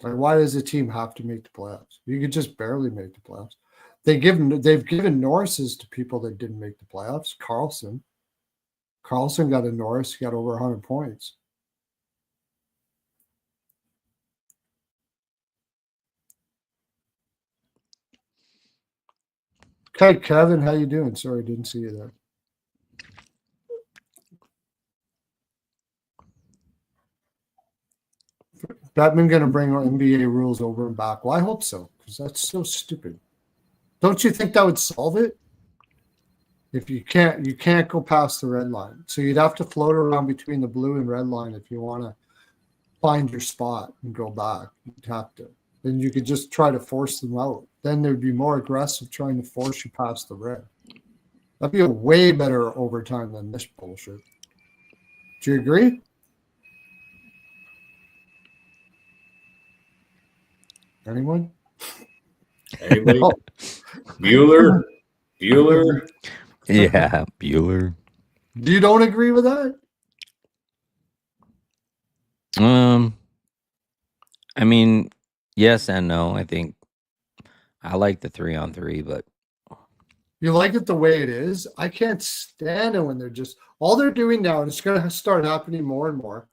Like, why does a team have to make the playoffs? You could just barely make the playoffs. They've given Norrises to people that didn't make the playoffs. Carlson got a Norris. He got over 100 points. Okay, Kevin, how you doing? Sorry, I didn't see you there. Batman going to bring our NBA rules over and back. Well, I hope so, because that's so stupid. Don't you think that would solve it? If you can't go past the red line. So you'd have to float around between the blue and red line if you want to find your spot and go back. You'd have to. Then you could just try to force them out. Then there'd be more aggressive trying to force you past the red. That'd be a way better overtime than this bullshit. Do you agree? Anyone? Anybody? No. Bueller? Yeah, Bueller. You don't agree with that? I mean, yes and no. I think I like the 3-on-3, but You like it the way it is? I can't stand it when they're just all they're doing now, and it's going to start happening more and more,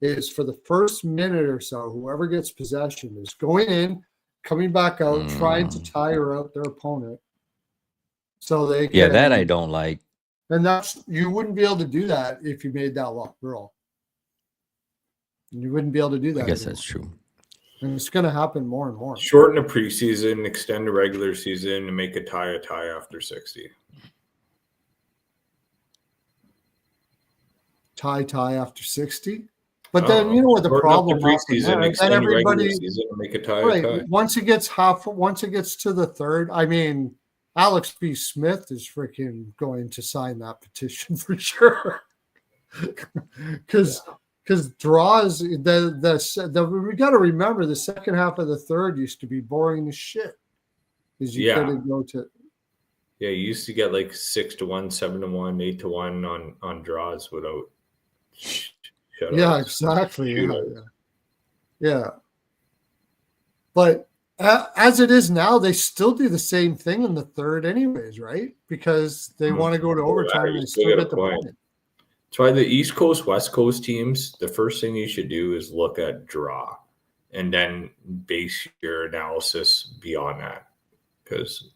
is for the first minute or so, whoever gets possession is going in, coming back out, trying to tire out their opponent. So they yeah, get that I don't like. And that's you wouldn't be able to do that if you made that rule. You wouldn't be able to do that. I guess anymore. that's true. And it's going to happen more and more. Shorten the preseason, extend the regular season, and make a tie after 60. Tie after 60. But then you know what the Shorten up problem the preseason, extend the regular season, and make a tie. Right. Once it gets to the third, I mean, Alex B. Smith is freaking going to sign that petition for sure. Because draws we got to remember the second half of the third used to be boring as shit. Because you couldn't go to. Yeah, you used to get like 6-1, 7-1, 8-1 on draws without. Yeah, exactly. Yeah. But as it is now, they still do the same thing in the third, anyways, right? Because they want to go to overtime and they still get the point. That's why the East Coast, West Coast teams, the first thing you should do is look at draw and then base your analysis beyond that. Because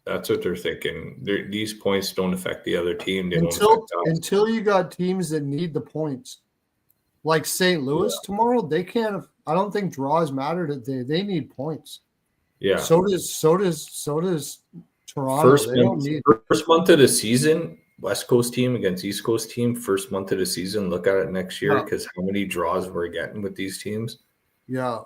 that's what they're thinking. These points don't affect the other team. They don't affect us. Until you got teams that need the points. Like St. Louis tomorrow, they can't. I don't think draws matter. They need points. Yeah. So does Toronto. First month of the season, West Coast team against East Coast team. First month of the season, look at it next year because how many draws we're getting with these teams. Yeah.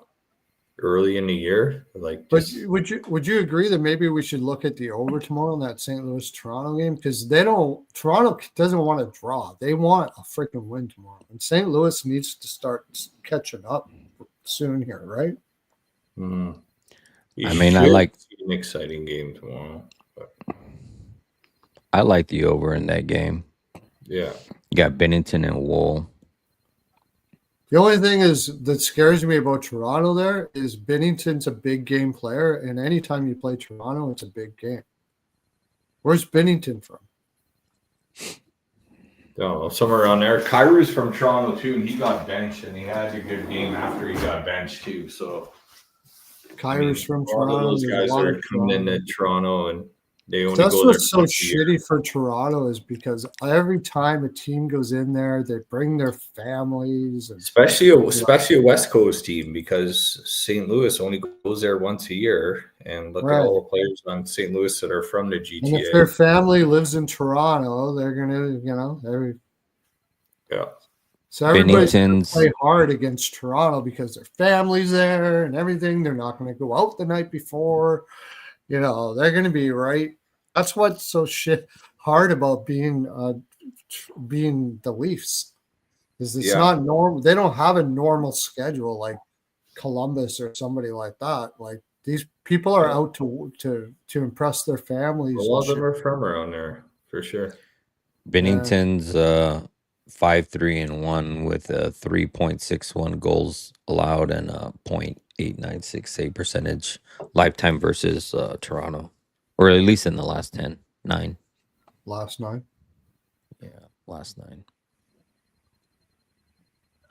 Early in the year, like. But would you agree that maybe we should look at the over tomorrow in that St. Louis Toronto game because Toronto doesn't want to draw. They want a freaking win tomorrow, and St. Louis needs to start catching up soon here, right? Mm-hmm. I mean, I like an exciting game tomorrow. But. I like the over in that game. Yeah, you got Bennington and Wool. The only thing that scares me about Toronto there is Bennington's a big game player, and anytime you play Toronto, it's a big game. Where's Bennington from? Oh, somewhere around there. Kyrie's from Toronto too, and he got benched, and he had a good game after he got benched too. So Kyrie's from Toronto. Those guys are coming into Toronto, and they only that's go what's so there shitty for Toronto is because every time a team goes in there, they bring their families, and especially a West Coast team because St. Louis only goes there once a year, and look at all the players on St. Louis that are from the GTA. And if their family lives in Toronto, they're gonna, So everybody's gonna play hard against Toronto because their family's there and everything. They're not going to go out the night before. They're going to be right. That's what's so hard about being the Leafs is it's not normal. They don't have a normal schedule like Columbus or somebody like that. Like these people are out to impress their families. A lot of them are from around there for sure. Bennington's 5-3-1 with a 3.61 goals allowed and a .896 save percentage lifetime versus Toronto, or at least in the last 9. Last 9? Yeah, last 9.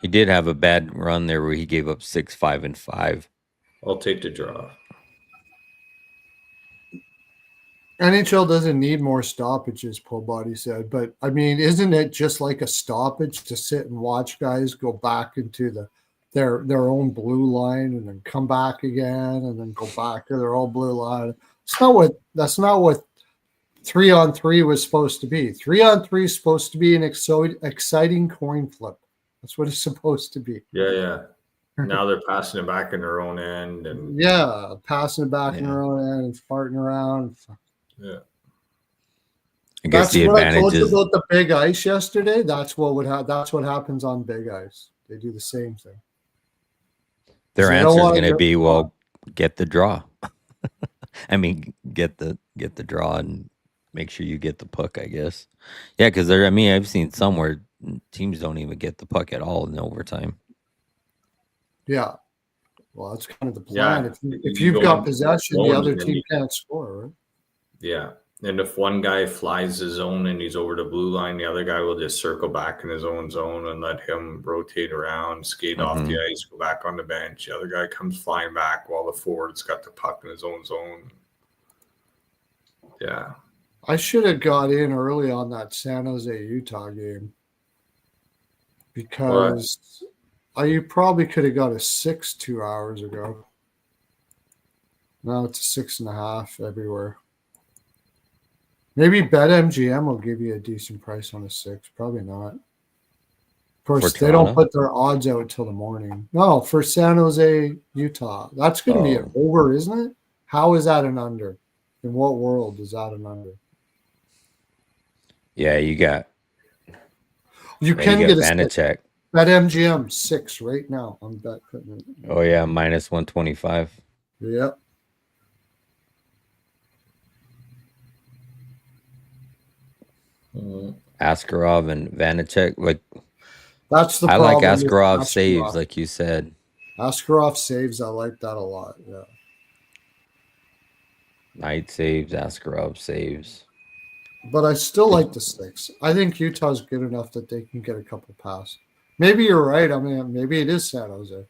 He did have a bad run there where he gave up 6, 5, and 5. I'll take the draw. NHL doesn't need more stoppages, Paul Body said. But, I mean, isn't it just like a stoppage to sit and watch guys go back into their own blue line and then come back again and then go back to their own blue line? That's not what 3-on-3 was supposed to be. 3-on-3 is supposed to be an exciting coin flip. That's what it's supposed to be. Yeah. Now they're passing it back in their own end. And passing it back in their own end and farting around. Yeah. I guess the advantage is about the big ice yesterday. That's what happens on big ice. They do the same thing. Their answer is going to be, get the draw. I mean, get the draw and make sure you get the puck, I guess. Yeah, because I mean, I've seen some where teams don't even get the puck at all in overtime. Yeah. Well, that's kind of the Yeah, plan. If you've got possession, the other team can't score, right? Yeah. And if one guy flies his zone and he's over the blue line, the other guy will just circle back in his own zone and let him rotate around, skate off the ice, go back on the bench. The other guy comes flying back while the forward's got the puck in his own zone. Yeah. I should have got in early on that San Jose Utah game because you probably could have got a 6 2 hours ago. Now it's a 6.5 everywhere. Maybe BetMGM will give you a decent price on a 6. Probably not. Of course, they don't put their odds out till the morning. No, for San Jose, Utah. That's going to be an over, isn't it? How is that an under? In what world is that an under? Yeah, you got. You can get a Vanacek. BetMGM 6 right now. I'm bet putting it. Oh yeah, minus 125. Yep. Askarov and Vanacek, like that's the I problem. like Askarov saves, like you said. Askarov saves, I like that a lot. Yeah. Knight saves, Askarov saves. But I still like the 6. I think Utah's good enough that they can get a couple passes. Maybe you're right. I mean, maybe it is San Jose.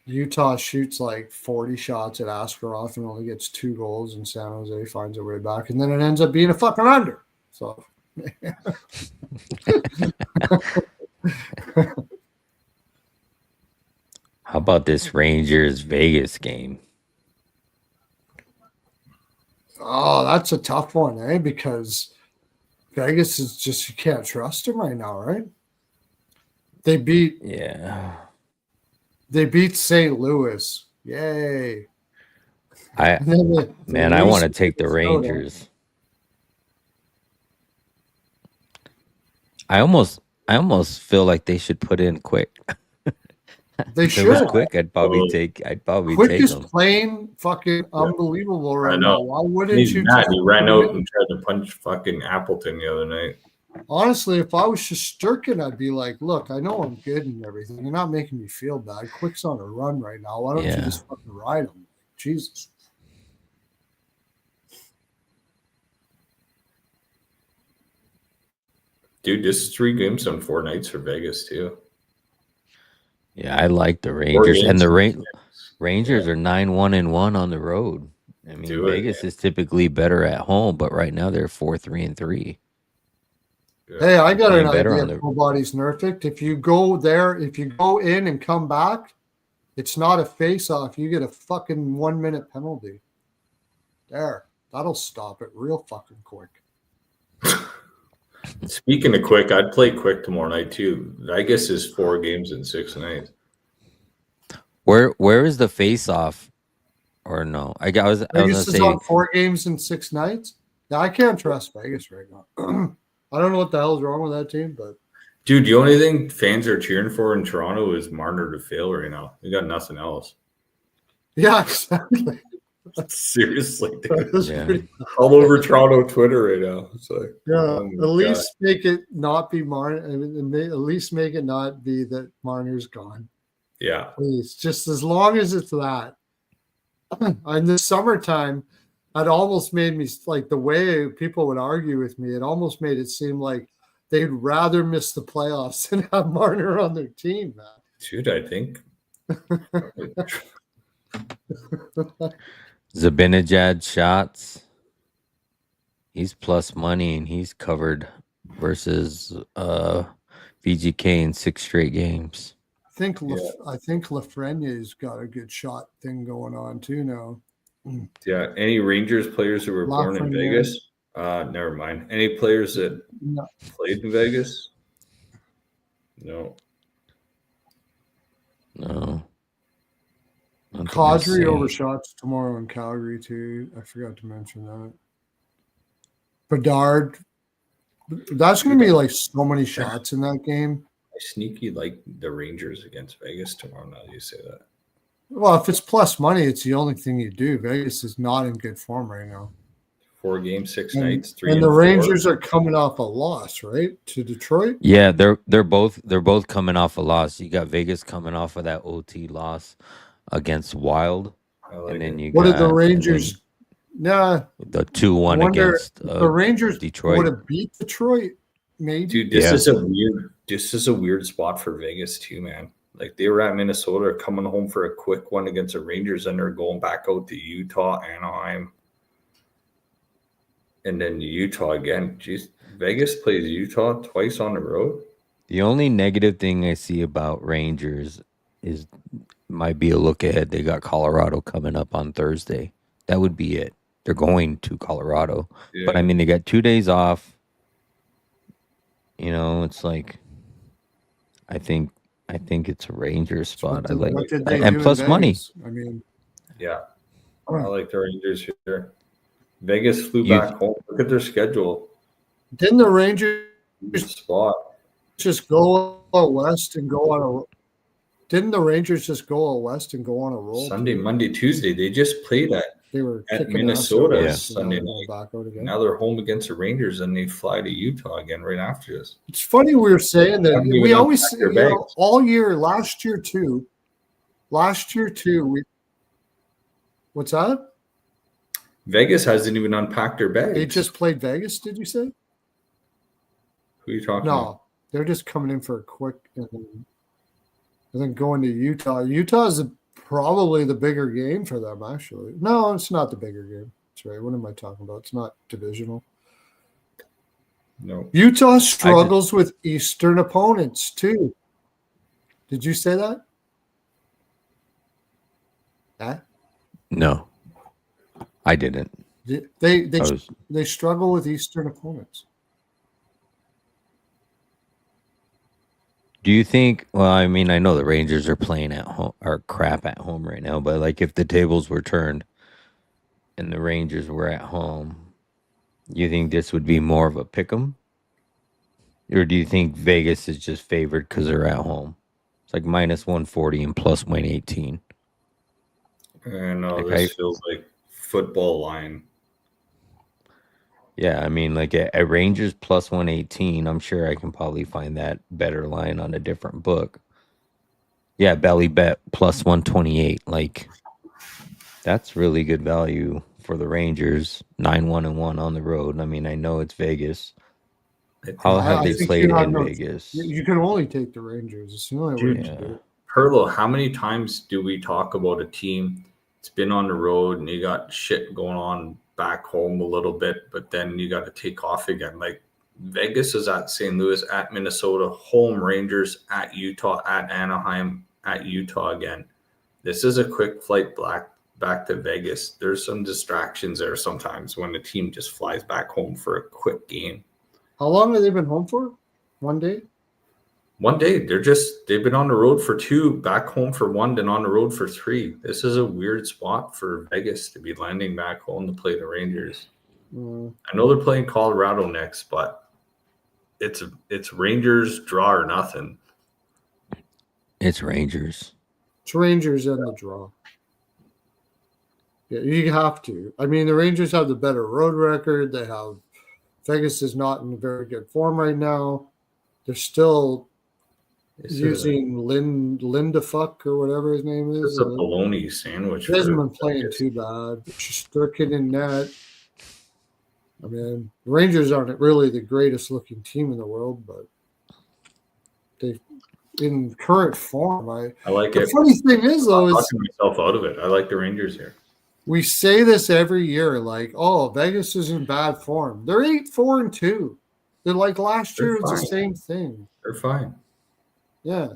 Utah shoots like 40 shots at Askarov and only gets 2 goals, and San Jose finds a way back, and then it ends up being a fucking under. So, how about this Rangers Vegas game? Oh, that's a tough one, eh? Because Vegas is just, you can't trust them right now, right? They beat St. Louis. Yay. I want to take the Rangers. I almost feel like they should put in Quick. They if should. It was Quick. I'd probably take Quick is them. playing fucking unbelievable right now. Why wouldn't you? He ran out and tried to punch fucking Appleton the other night. Honestly, if I was Shesterkin, I'd be like, look, I know I'm good and everything. You're not making me feel bad. Quick's on a run right now. Why don't you just fucking ride him? Jesus. Dude, this is 3 games on 4 nights for Vegas, too. Yeah, I like the Rangers. And the Rangers are 9-1-1 on the road. I mean, Vegas is typically better at home, but right now they're 4-3-3. Hey, I got an idea. Full body's perfect. If you go in and come back, it's not a face-off. You get a fucking 1-minute penalty. There, that'll stop it real fucking quick. Speaking of Quick, I'd play Quick tomorrow night too. I guess it's 4 games in 6 nights. Where is the face-off? Or no? Vegas is on 4 games in 6 nights. Now I can't trust Vegas right now. I don't know what the hell's wrong with that team, but dude, the only thing fans are cheering for in Toronto is Marner to fail right now. They got nothing else. Yeah, exactly. Seriously, dude. All over Toronto Twitter right now. It's like, at least make it not be Marner. At least make it not be that Marner's gone. Yeah, please, just as long as it's that. In the summertime, it almost made me like the way people would argue with me. It almost made it seem like they'd rather miss the playoffs than have Marner on their team. Man. Dude, I think. Zibanejad shots. He's plus money and he's covered versus VGK in 6 straight games. I think Lafreniere's got a good shot thing going on too now. Yeah. Any Rangers players who were born in Vegas? Never mind. Any players that played in Vegas? No. Kadri overshots tomorrow in Calgary too. I forgot to mention that. Bedard. That's going to be like so many shots in that game. I sneaky like the Rangers against Vegas tomorrow. Now that you say that. Well, if it's plus money, it's the only thing you do. Vegas is not in good form right now. 4 games, 6 And, nights, 3 and the 4. Rangers are coming off a loss, right, to Detroit. Yeah, they're both coming off a loss. You got Vegas coming off of that OT loss against Wild, I like and then it. you What got did the Rangers? Nah, the I 2-1 wonder against if the Rangers would Detroit. have beat Detroit. Maybe. Dude, this Yeah. is a weird spot for Vegas too, man. Like they were at Minnesota, coming home for a quick one against the Rangers, and they're going back out to Utah, Anaheim, and then Utah again. Jeez, Vegas plays Utah twice on the road. The only negative thing I see about Rangers is might be a look ahead. They got Colorado coming up on Thursday. That would be it. They're going to Colorado, but I mean they got 2 days off. You know, it's like I think it's a Rangers spot. I like What did they and do plus in money. Vegas? I mean, yeah, I like the Rangers here. Vegas flew You- back home. Look at their schedule. didn't the Rangers Spot. just go out west and go on a? Didn't the Rangers just go out west and go on a roll? Sunday, too? Monday, Tuesday. They just played They were at kicking Minnesota ass out west, and now Sunday they're going night. back out again. Now they're home against the Rangers, and they fly to Utah again right after this. It's funny we were saying that Haven't even we always, unpacked their bags. all year, last year too. What's that? Vegas hasn't even unpacked their bags. They just played Vegas, did you say? Who are you talking about? No, they're just coming in for a quick and then going to Utah. Utah is probably the bigger game for them, actually. No, it's not the bigger game. That's right. What am I talking about? It's not divisional. No. Utah struggles with Eastern opponents too. Did you say that? Huh? No, I didn't. They struggle with Eastern opponents. Do you think? Well, I mean, I know the Rangers are playing at home, are crap at home right now. But like, if the tables were turned and the Rangers were at home, you think this would be more of a pick'em, or do you think Vegas is just favored because they're at home? It's like minus 140 and plus 118. I know Okay. this feels like football line. Yeah, I mean, like at Rangers plus 118, I'm sure I can probably find that better line on a different book. Yeah, Belly Bet plus 128. Like, that's really good value for the Rangers. 9-1-1 on the road. I mean, I know it's Vegas. How have they think played you have in no- Vegas? You can only take the Rangers. It's the only way to Yeah. do it. Pearlo, how many times do we talk about a team that's been on the road and you got shit going on back home a little bit, but then you got to take off again? Like Vegas is at St. Louis, at Minnesota, home Rangers, at Utah, at Anaheim, at Utah again. This is a quick flight back to Vegas. There's some distractions there sometimes when the team just flies back home for a quick game. How long have they been home for? 1 day? One day, they've been on the road for 2, back home for 1, then on the road for 3. This is a weird spot for Vegas to be landing back home to play the Rangers. I know they're playing Colorado next, but it's Rangers draw or nothing. It's Rangers. It's Rangers in the draw. Yeah, you have to. I mean, the Rangers have the better road record. Vegas is not in very good form right now. They're still using Lindefuck or whatever his name is. It's a bologna sandwich. He hasn't been playing too bad. Sturkin in net. I mean, the Rangers aren't really the greatest looking team in the world, but they, in current form, I like the it. funny thing is, though, I'm is talking myself out of it. I like the Rangers here. we say this every year, like, oh, Vegas is in bad form. They're 8-4-2. They're like last year, They're it's the fine. same thing. They're fine. Yeah.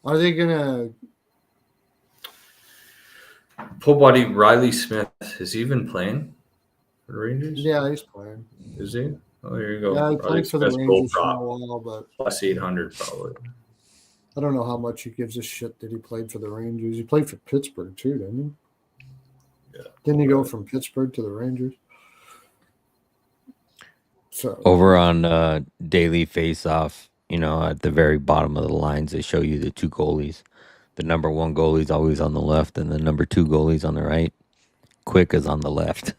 Are they gonna? Full body Riley Smith, is he even playing for the Rangers? Yeah, he's playing. Is he? Oh, there you go. Yeah, he Riley played for the Smith's goal Rangers for a prop, while, but plus 800 probably. I don't know how much he gives a shit that he played for the Rangers. He played for Pittsburgh too, didn't he? Yeah. Didn't he go from Pittsburgh to the Rangers? So Over on Daily Face Off, at the very bottom of the lines, they show you the two goalies. The number one goalie's always on the left, and the number two goalie's on the right. Quick is on the left.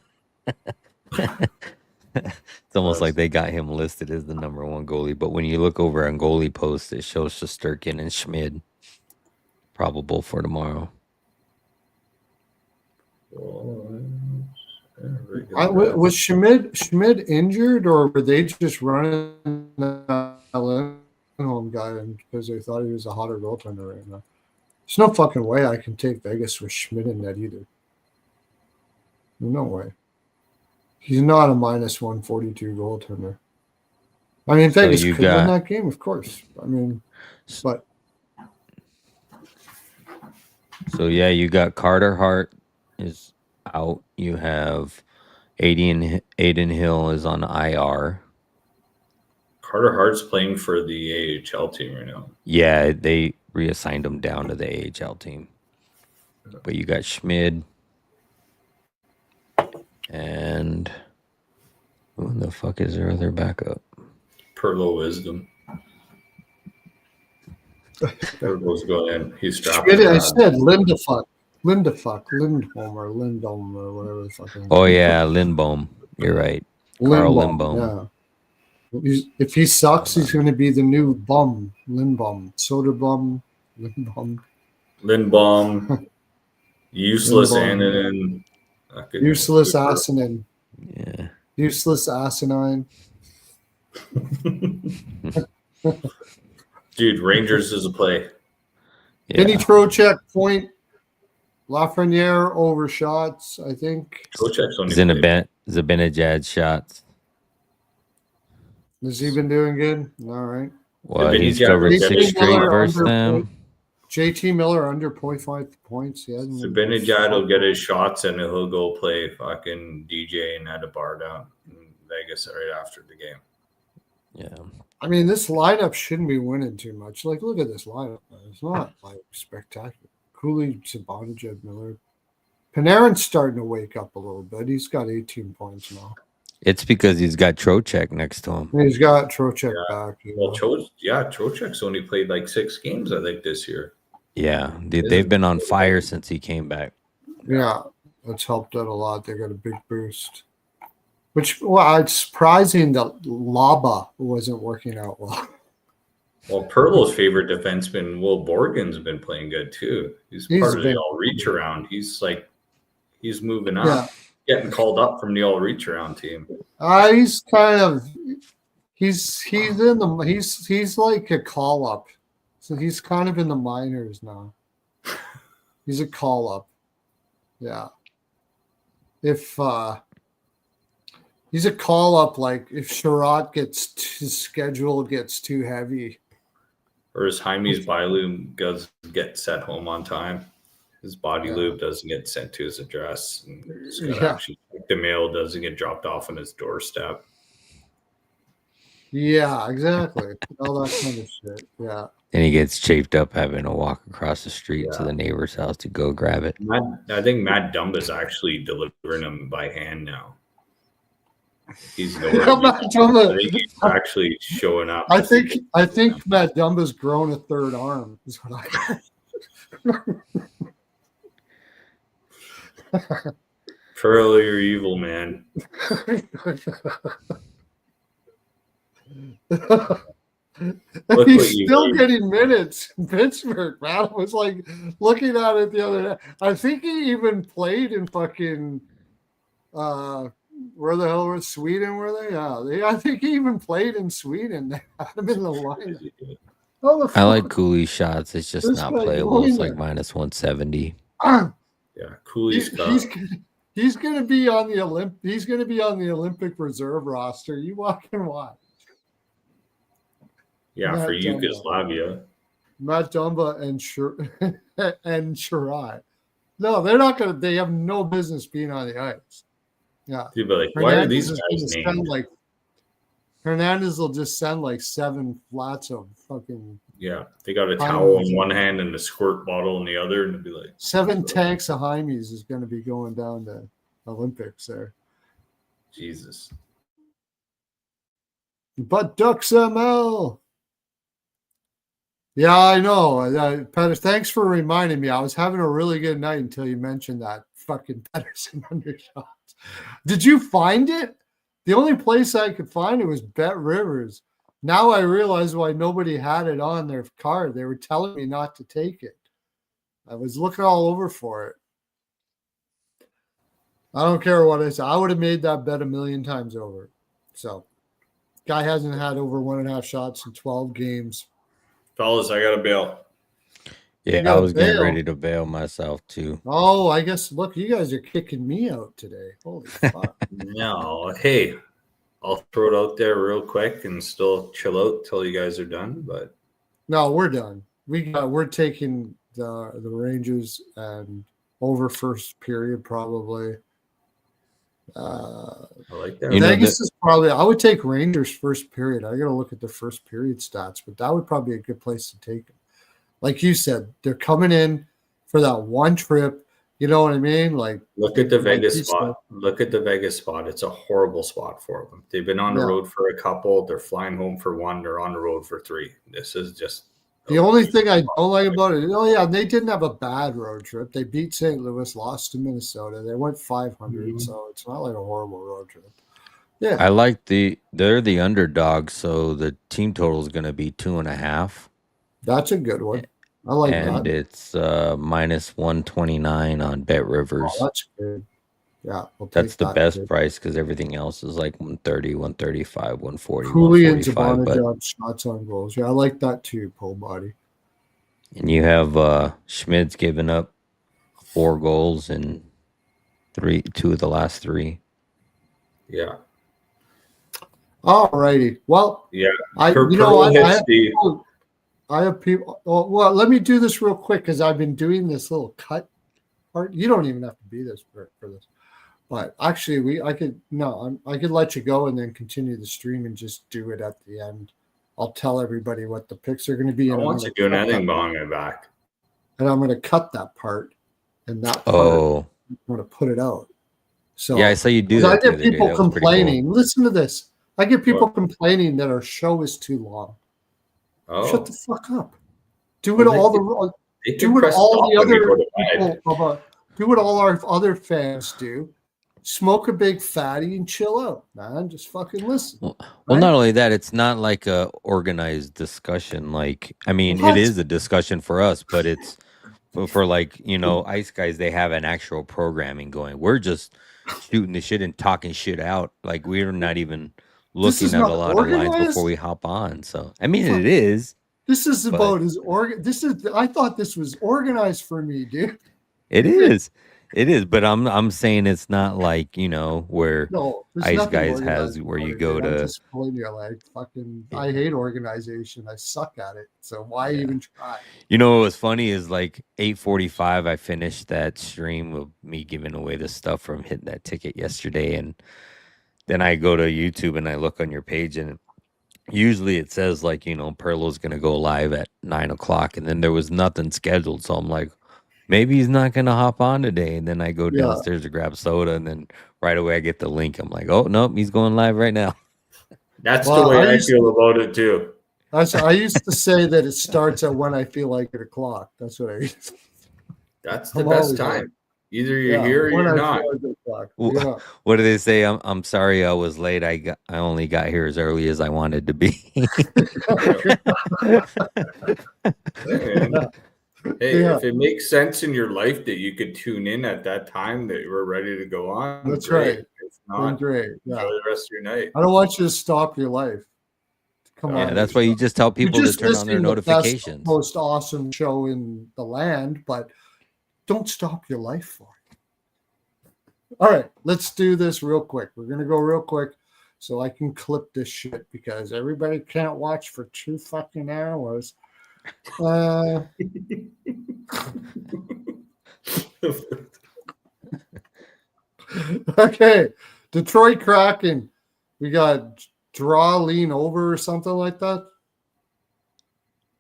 It's almost like they got him listed as the number one goalie. But when you look over on goalie posts, it shows Shesterkin and Schmid probable for tomorrow. Was Schmid injured, or were they just running the home guy because they thought he was a hotter goaltender right now? There's no fucking way I can take Vegas with Schmid in that either. No way. He's not a minus 142 goaltender. I mean, Vegas could win that game, of course. I mean, but. So, yeah, you got Carter Hart is out. You have Aiden Hill is on IR. Carter Hart's playing for the AHL team right now. Yeah, they reassigned him down to the AHL team. But you got Schmid and who the fuck is their other backup? Pearlo Wisdom. Pearlo's going in. He's dropped. I said Lindholm or whatever the fuck. Oh yeah, Lindbohm. You're right. Carl Lindbohm. Yeah. If he sucks, he's going to be the new bum. Lindbohm. Soderblom. Lindbohm. Useless Annanen. Useless Asanen. Yeah. Useless asinine. Dude, Rangers is a play. Yeah. Kenny Trocheck point. Lafreniere over shots, I think. Trocheck's only Zibanejad shots. Has he been doing good? All right. Well, he's covered 6 straight versus them. JT Miller under 0.5 points. Zibanejad will get his shots and he'll go play fucking DJ and at a bar down in Vegas right after the game. Yeah. I mean, this lineup shouldn't be winning too much. Like, look at this lineup. It's not like spectacular. Cooley, Zibanejad, Miller. Panarin's starting to wake up a little bit. He's got 18 points now. It's because he's got Trocheck next to him. He's got Trocheck back. Well, Trocheck's only played like 6 games, I think, this year. Yeah, they've been on fire since he came back. Yeah, that's helped out a lot. They got a big boost. It's surprising that Laba wasn't working out well. Well, Pearlo's favorite defenseman, Will Borgen's been playing good too. He's part of the all reach around. He's moving up, getting called up from the all reach around team. He's kind of he's like a call up. So he's kind of in the minors now. He's a call up. Yeah. If he's a call up, like if Sherratt his schedule gets too heavy. Or his Jaime's Bailu does get sent home on time. His body lube doesn't get sent to his address. And actually, the mail doesn't get dropped off on his doorstep. Yeah, exactly. All that kind of shit. Yeah. And he gets chafed up having to walk across the street to the neighbor's house to go grab it. I think Matt Dumba's actually delivering them by hand now. He's actually showing up. I think Matt Dumba's grown a third arm. Is what Pearlo, you're evil, man. He's still getting minutes in Pittsburgh, man. I was like looking at it the other day. I think he even played in fucking where the hell was Sweden? Were they? Yeah, I think he even played in Sweden. They had him in the line. I like Cooley's shots. It's just not playable. It's like minus 170. Yeah, Cooley's he's going to be on the He's going to be on the Olympic reserve roster. You walk and watch. Yeah, Matt for Yugoslavia. Matt Dumba and Sherratt. No, they're not going to. They have no business being on the ice. Yeah. Dude, but why are these guys named? Hernandez will just send like 7 flats of fucking. Yeah, they got a towel in one hand and a squirt bottle in the other, and it'd be like 7 tanks of Jaime's is going to be going down to Olympics there. Jesus. But Ducks ML. Yeah, I know. Pettis, thanks for reminding me. I was having a really good night until you mentioned that fucking Pedersen undershot. Did you find it? The only place I could find it was Bet Rivers. Now I realize why nobody had it on their card. They were telling me not to take it. I was looking all over for it. I don't care what I said. I would have made that bet a million times over. So, guy hasn't had over 1.5 shots in 12 games. Fellas, I got to bail. Yeah, I was getting ready to bail myself too. Oh, I guess, look, you guys are kicking me out today. Holy fuck. No, hey, I'll throw it out there real quick and still chill out till you guys are done. But no, we're done. We're taking the Rangers and over first period probably. I like that. Vegas is probably. I would take Rangers first period. I got to look at the first period stats, but that would probably be a good place to take them. Like you said, they're coming in for that one trip. You know what I mean? Like, look at the Vegas spot. Look at the Vegas spot. It's a horrible spot for them. They've been on the road for a couple. They're flying home for one. They're on the road for 3. This is just the only thing I don't like about it. Oh yeah, they didn't have a bad road trip. They beat St. Louis, lost to Minnesota. They went 500, so it's not like a horrible road trip. Yeah, I like they're the underdog, so the team total is going to be 2.5. That's a good one. I like that. And it's minus 129 on Bet Rivers. Oh, that's good. Yeah, that's the best price because everything else is like 130, 135, 140, Cooley and 145. Zibanejad shots on goals. Yeah, I like that too, Pull Body. And you have Schmidt's given up 4 goals in 2 of the last 3. Yeah. All righty. Well, yeah. I have people. Well, let me do this real quick because I've been doing this little cut part. You don't even have to be this for this. But actually, I could let you go and then continue the stream and just do it at the end. I'll tell everybody what the picks are going to be. I want you doing anything behind my back. And I'm going to cut that part, and that part I'm going to put it out. So yeah, I saw you do that. I get people complaining. Cool. Listen to this. I get people complaining that our show is too long. Oh. Shut the fuck up. Do what all our other fans do. Smoke a big fatty and chill out, man. Just fucking listen. Well, not only that, it's not like a organized discussion. Like, I mean, it is a discussion for us, but it's for like, Ice Guys, they have an actual programming going. We're just shooting the shit and talking shit out. Like, we're not even looking at a lot of lines before we hop on. So, I mean, it is. This is about I thought this was organized for me, dude. It is. It is, but I'm saying it's not like, where Ice Guys has where you go to. I'm just pulling your leg. Fucking, I hate organization. I suck at it. So why even try? What was funny is like 8:45. I finished that stream of me giving away the stuff from hitting that ticket yesterday, and then I go to YouTube and I look on your page, and usually it says like Pearlo's gonna go live at 9:00, and then there was nothing scheduled, so I'm like, maybe he's not going to hop on today. And then I go downstairs to grab soda. And then right away I get the link. I'm like, oh, nope, he's going live right now. That's the way I feel about it too. I used to say that it starts at when I feel like it o'clock. That's what I used to say. That's the best time. Either you're here or you're not. What do they say? I'm sorry I was late. I only got here as early as I wanted to be. Hey, if it makes sense in your life that you could tune in at that time that we're ready to go on, that's great. If not, great. Enjoy the rest of your night. I don't want you to stop your life. Come on. That's why you just tell people to turn on their notifications. The most awesome show in the land, but don't stop your life for it. All right, let's do this real quick. We're going to go real quick so I can clip this shit because everybody can't watch for 2 fucking hours. Okay, Detroit Kraken. We got draw, lean over, or something like that.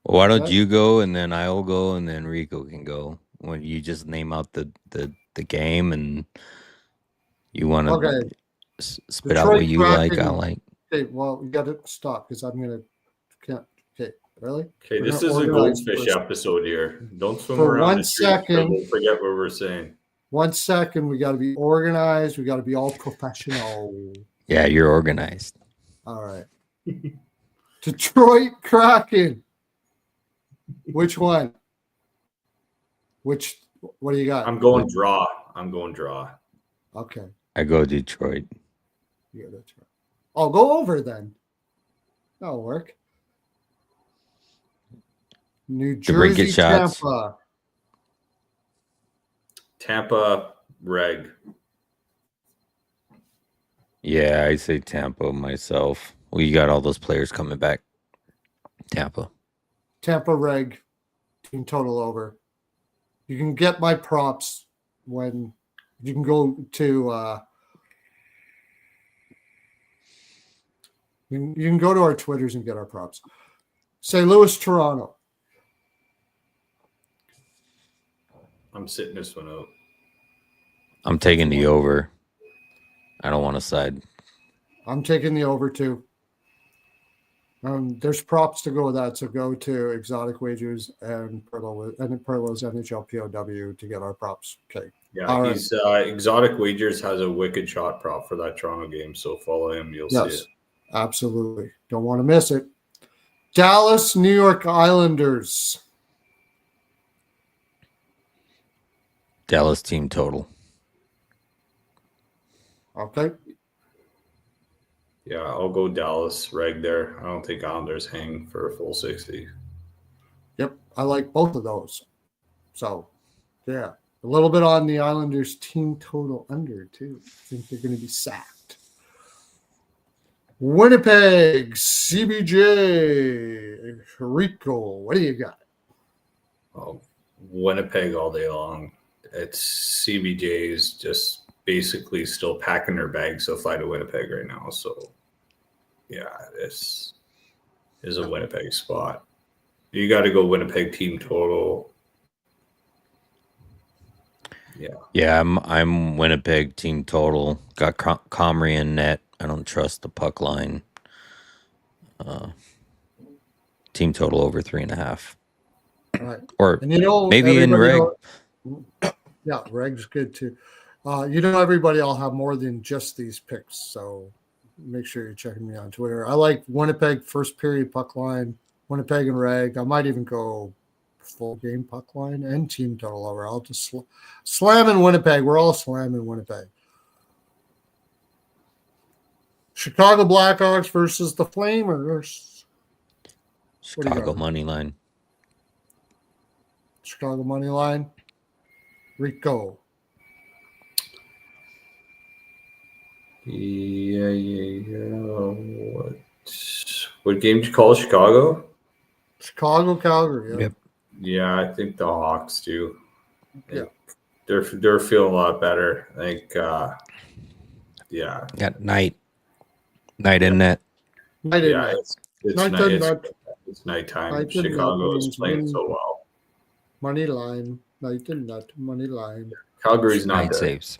Well, why don't you go and then I'll go and then Rico can go when you just name out the game and you want to spit out what you like. I like. Okay, well, we got to stop because I'm gonna. Okay. Really? Okay, We're this gonna is a organize goldfish first. episode here. Don't swim For around 1 the trees, or second. we'll forget what we're saying. 1 second, we got to be organized. We got to be all professional. Yeah, you're organized. All right. Detroit Kraken. Which one? What do you got? I'm going draw. Okay. I go Detroit. You go Detroit. I'll go over then. That'll work. New The ring get Jersey, shots. Tampa. Tampa, Reg. Yeah, I say Tampa myself. Well, you got all those players coming back. Tampa. Tampa Reg. Team total over. You can get my props when you can go to you can go to our Twitters and get our props. St. Louis, Toronto. I'm sitting this one out. I'm taking the over. I don't want to side. I'm taking the over too. There's props to go with that, so go to Exotic Wagers and Pearlo's NHL POW to get our props. Okay. Yeah, All he's Exotic Wagers has a wicked shot prop for that Toronto game, so follow him. You'll see it. Absolutely. Don't want to miss it. Dallas, New York Islanders. Dallas team total. Okay. Yeah, I'll go Dallas Reg there. I don't think Islanders hang for a full 60. Yep. I like both of those. So, yeah. A little bit on the Islanders team total under, too. I think they're going to be sacked. Winnipeg, CBJ, Rico. What do you got? Oh, Winnipeg all day long. It's CBJ's just basically still packing their bags to fly to Winnipeg right now. So, yeah, this is a Winnipeg spot. You got to go Winnipeg team total. Yeah, I'm Winnipeg team total. Got Comrie in net. I don't trust the puck line. Team total over 3.5. All right. Or And maybe in Reg. Yeah, Reg's good too. Everybody I'll have more than just these picks, so make sure you're checking me on Twitter. I like Winnipeg first period puck line, Winnipeg and Reg. I might even go full game puck line and team total over. I'll just slam in Winnipeg. We're all slamming Winnipeg. Chicago Blackhawks versus the Flamers. Chicago money line. Chicago money line. Rico. Yeah. What game did you call Chicago? Chicago, Calgary. Yep. Yeah, I think the Hawks do. Yeah. They're feeling a lot better. I think Got Knight in net. It's nighttime. Night Chicago means is playing win. so well. Money line. Night and nut. Money line. Calgary's not Night there. saves.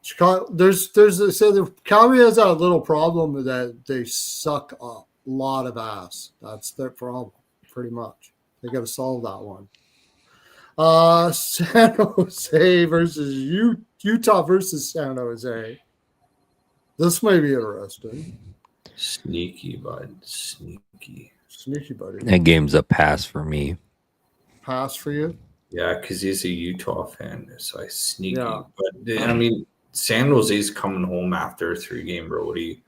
Chicago. The Calgary has a little problem that they suck a lot of ass. That's their problem, pretty much. They got to solve that one. San Jose versus Utah versus San Jose. This may be interesting. Sneaky, bud. Sneaky, buddy. That game's a pass for me. Pass for you? Yeah, because he's a Utah fan, so I sneaky. Yeah. But I mean, San Jose's coming home after a 3-game roadie.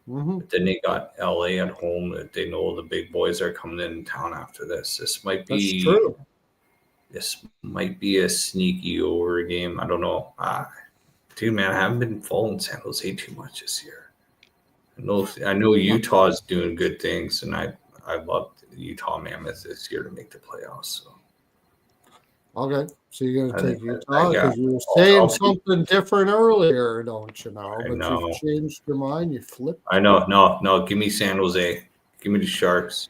Mm-hmm. But then they got LA at home. They know the big boys are coming in town after this. This might be true. This might be a sneaky over game. I don't know. Dude, man, I haven't been following San Jose too much this year. I know Utah's doing good things, and I love the Utah Mammoth this year to make the playoffs. So. Okay, so you're going to take think Utah because you were saying something different earlier, don't you know? But you've changed your mind. You flipped. I know. No. Give me San Jose. Give me the Sharks.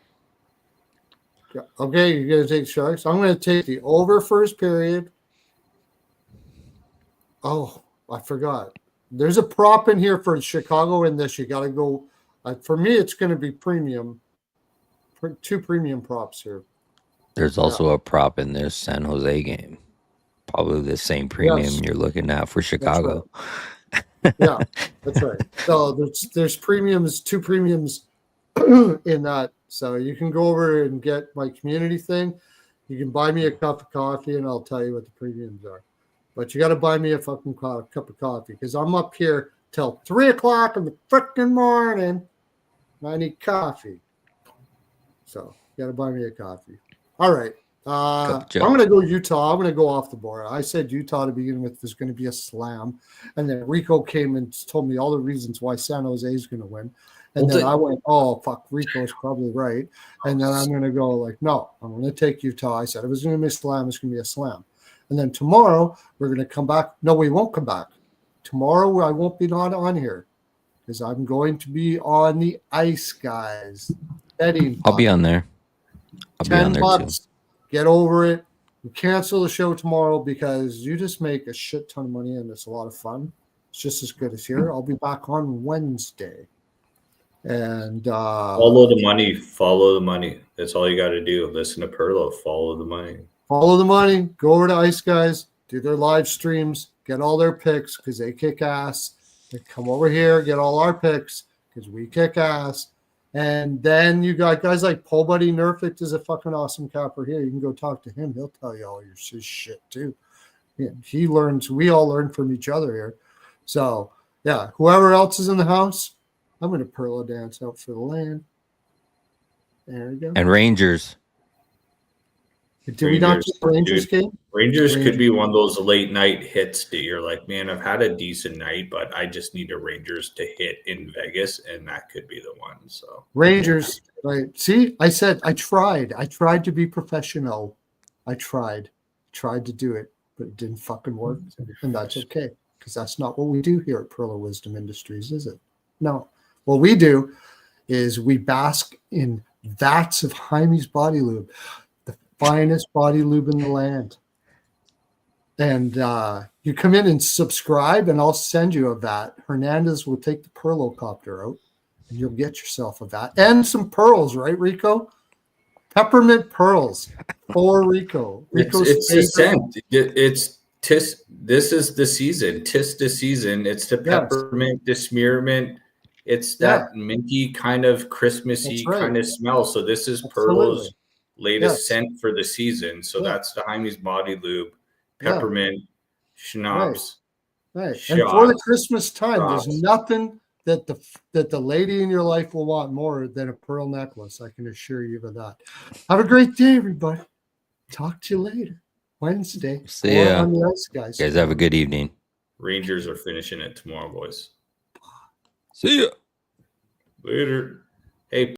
Okay, you're going to take Sharks. I'm going to take the over first period. Oh, I forgot. There's a prop in here for Chicago in this. You got to go. For me, it's going to be premium two premium props here. There's also a prop in this San Jose game. Probably the same premium you're looking at for Chicago. Yeah, that's right. So there's premiums, two premiums in that. So you can go over and get my community thing. You can buy me a cup of coffee, and I'll tell you what the premiums are. But you got to buy me a fucking cup of coffee because I'm up here till 3 o'clock in the freaking morning. And I need coffee. So you got to buy me a coffee. All right. I'm going to go Utah. I'm going to go off the board. I said Utah to begin with was going to be a slam. And then Rico came and told me all the reasons why San Jose is going to win. And then I went, oh, fuck, Rico's probably right. And then I'm going to go like, no, I'm going to take Utah. I said it was going to be a slam. It's going to be a slam. And then tomorrow we're going to come back. No, we won't come back. Tomorrow I won't be not on here because I'm going to be on the ice, guys. Betting. I'll be on there. I'll be on there $10. too. Get over it. We cancel the show tomorrow because you just make a shit ton of money and it's a lot of fun. It's just as good as here. I'll be back on Wednesday. And follow the money. Follow the money. That's all you got to do. Listen to Pearlo. Follow the money. Follow the money. Go over to Ice Guys. Do their live streams. Get all their picks because they kick ass. They come over here. Get all our picks because we kick ass. And then you got guys like Pole Buddy Nerfect is a fucking awesome capper here. You can go talk to him. He'll tell you all your shit too. Yeah, he learns. We all learn from each other here. So, yeah, whoever else is in the house, I'm going to Pearlo dance out for the land. There we go. And Rangers. Did we not get the Rangers game? Rangers could be one of those late night hits that you're like, man, I've had a decent night, but I just need a Rangers to hit in Vegas, and that could be the one. So Rangers, right? See, I said I tried. I tried to be professional. I tried to do it, but it didn't fucking work, and that's okay because that's not what we do here at Pearlo Wisdom Industries, is it? No, what we do is we bask in vats of Jaime's body lube. Finest body lube in the land. And you come in and subscribe, and I'll send you a vat. Hernandez will take the Pearlo copter out, and you'll get yourself a vat and some pearls, right, Rico? Peppermint pearls for Rico. It's the scent. It's tis. This is the season. Tis the season. It's the peppermint, the spearmint. It's that minty kind of Christmassy kind of smell. So this is Pearlo's latest scent for the season. So that's the Jaime's body lube, peppermint, schnapps. Right. And for the Christmas time, there's nothing that the lady in your life will want more than a pearl necklace. I can assure you of that. Have a great day, everybody. Talk to you later. Wednesday. See ya. On the Ice Guys. You guys have a good evening. Rangers are finishing it tomorrow, boys. See ya. Later. Hey.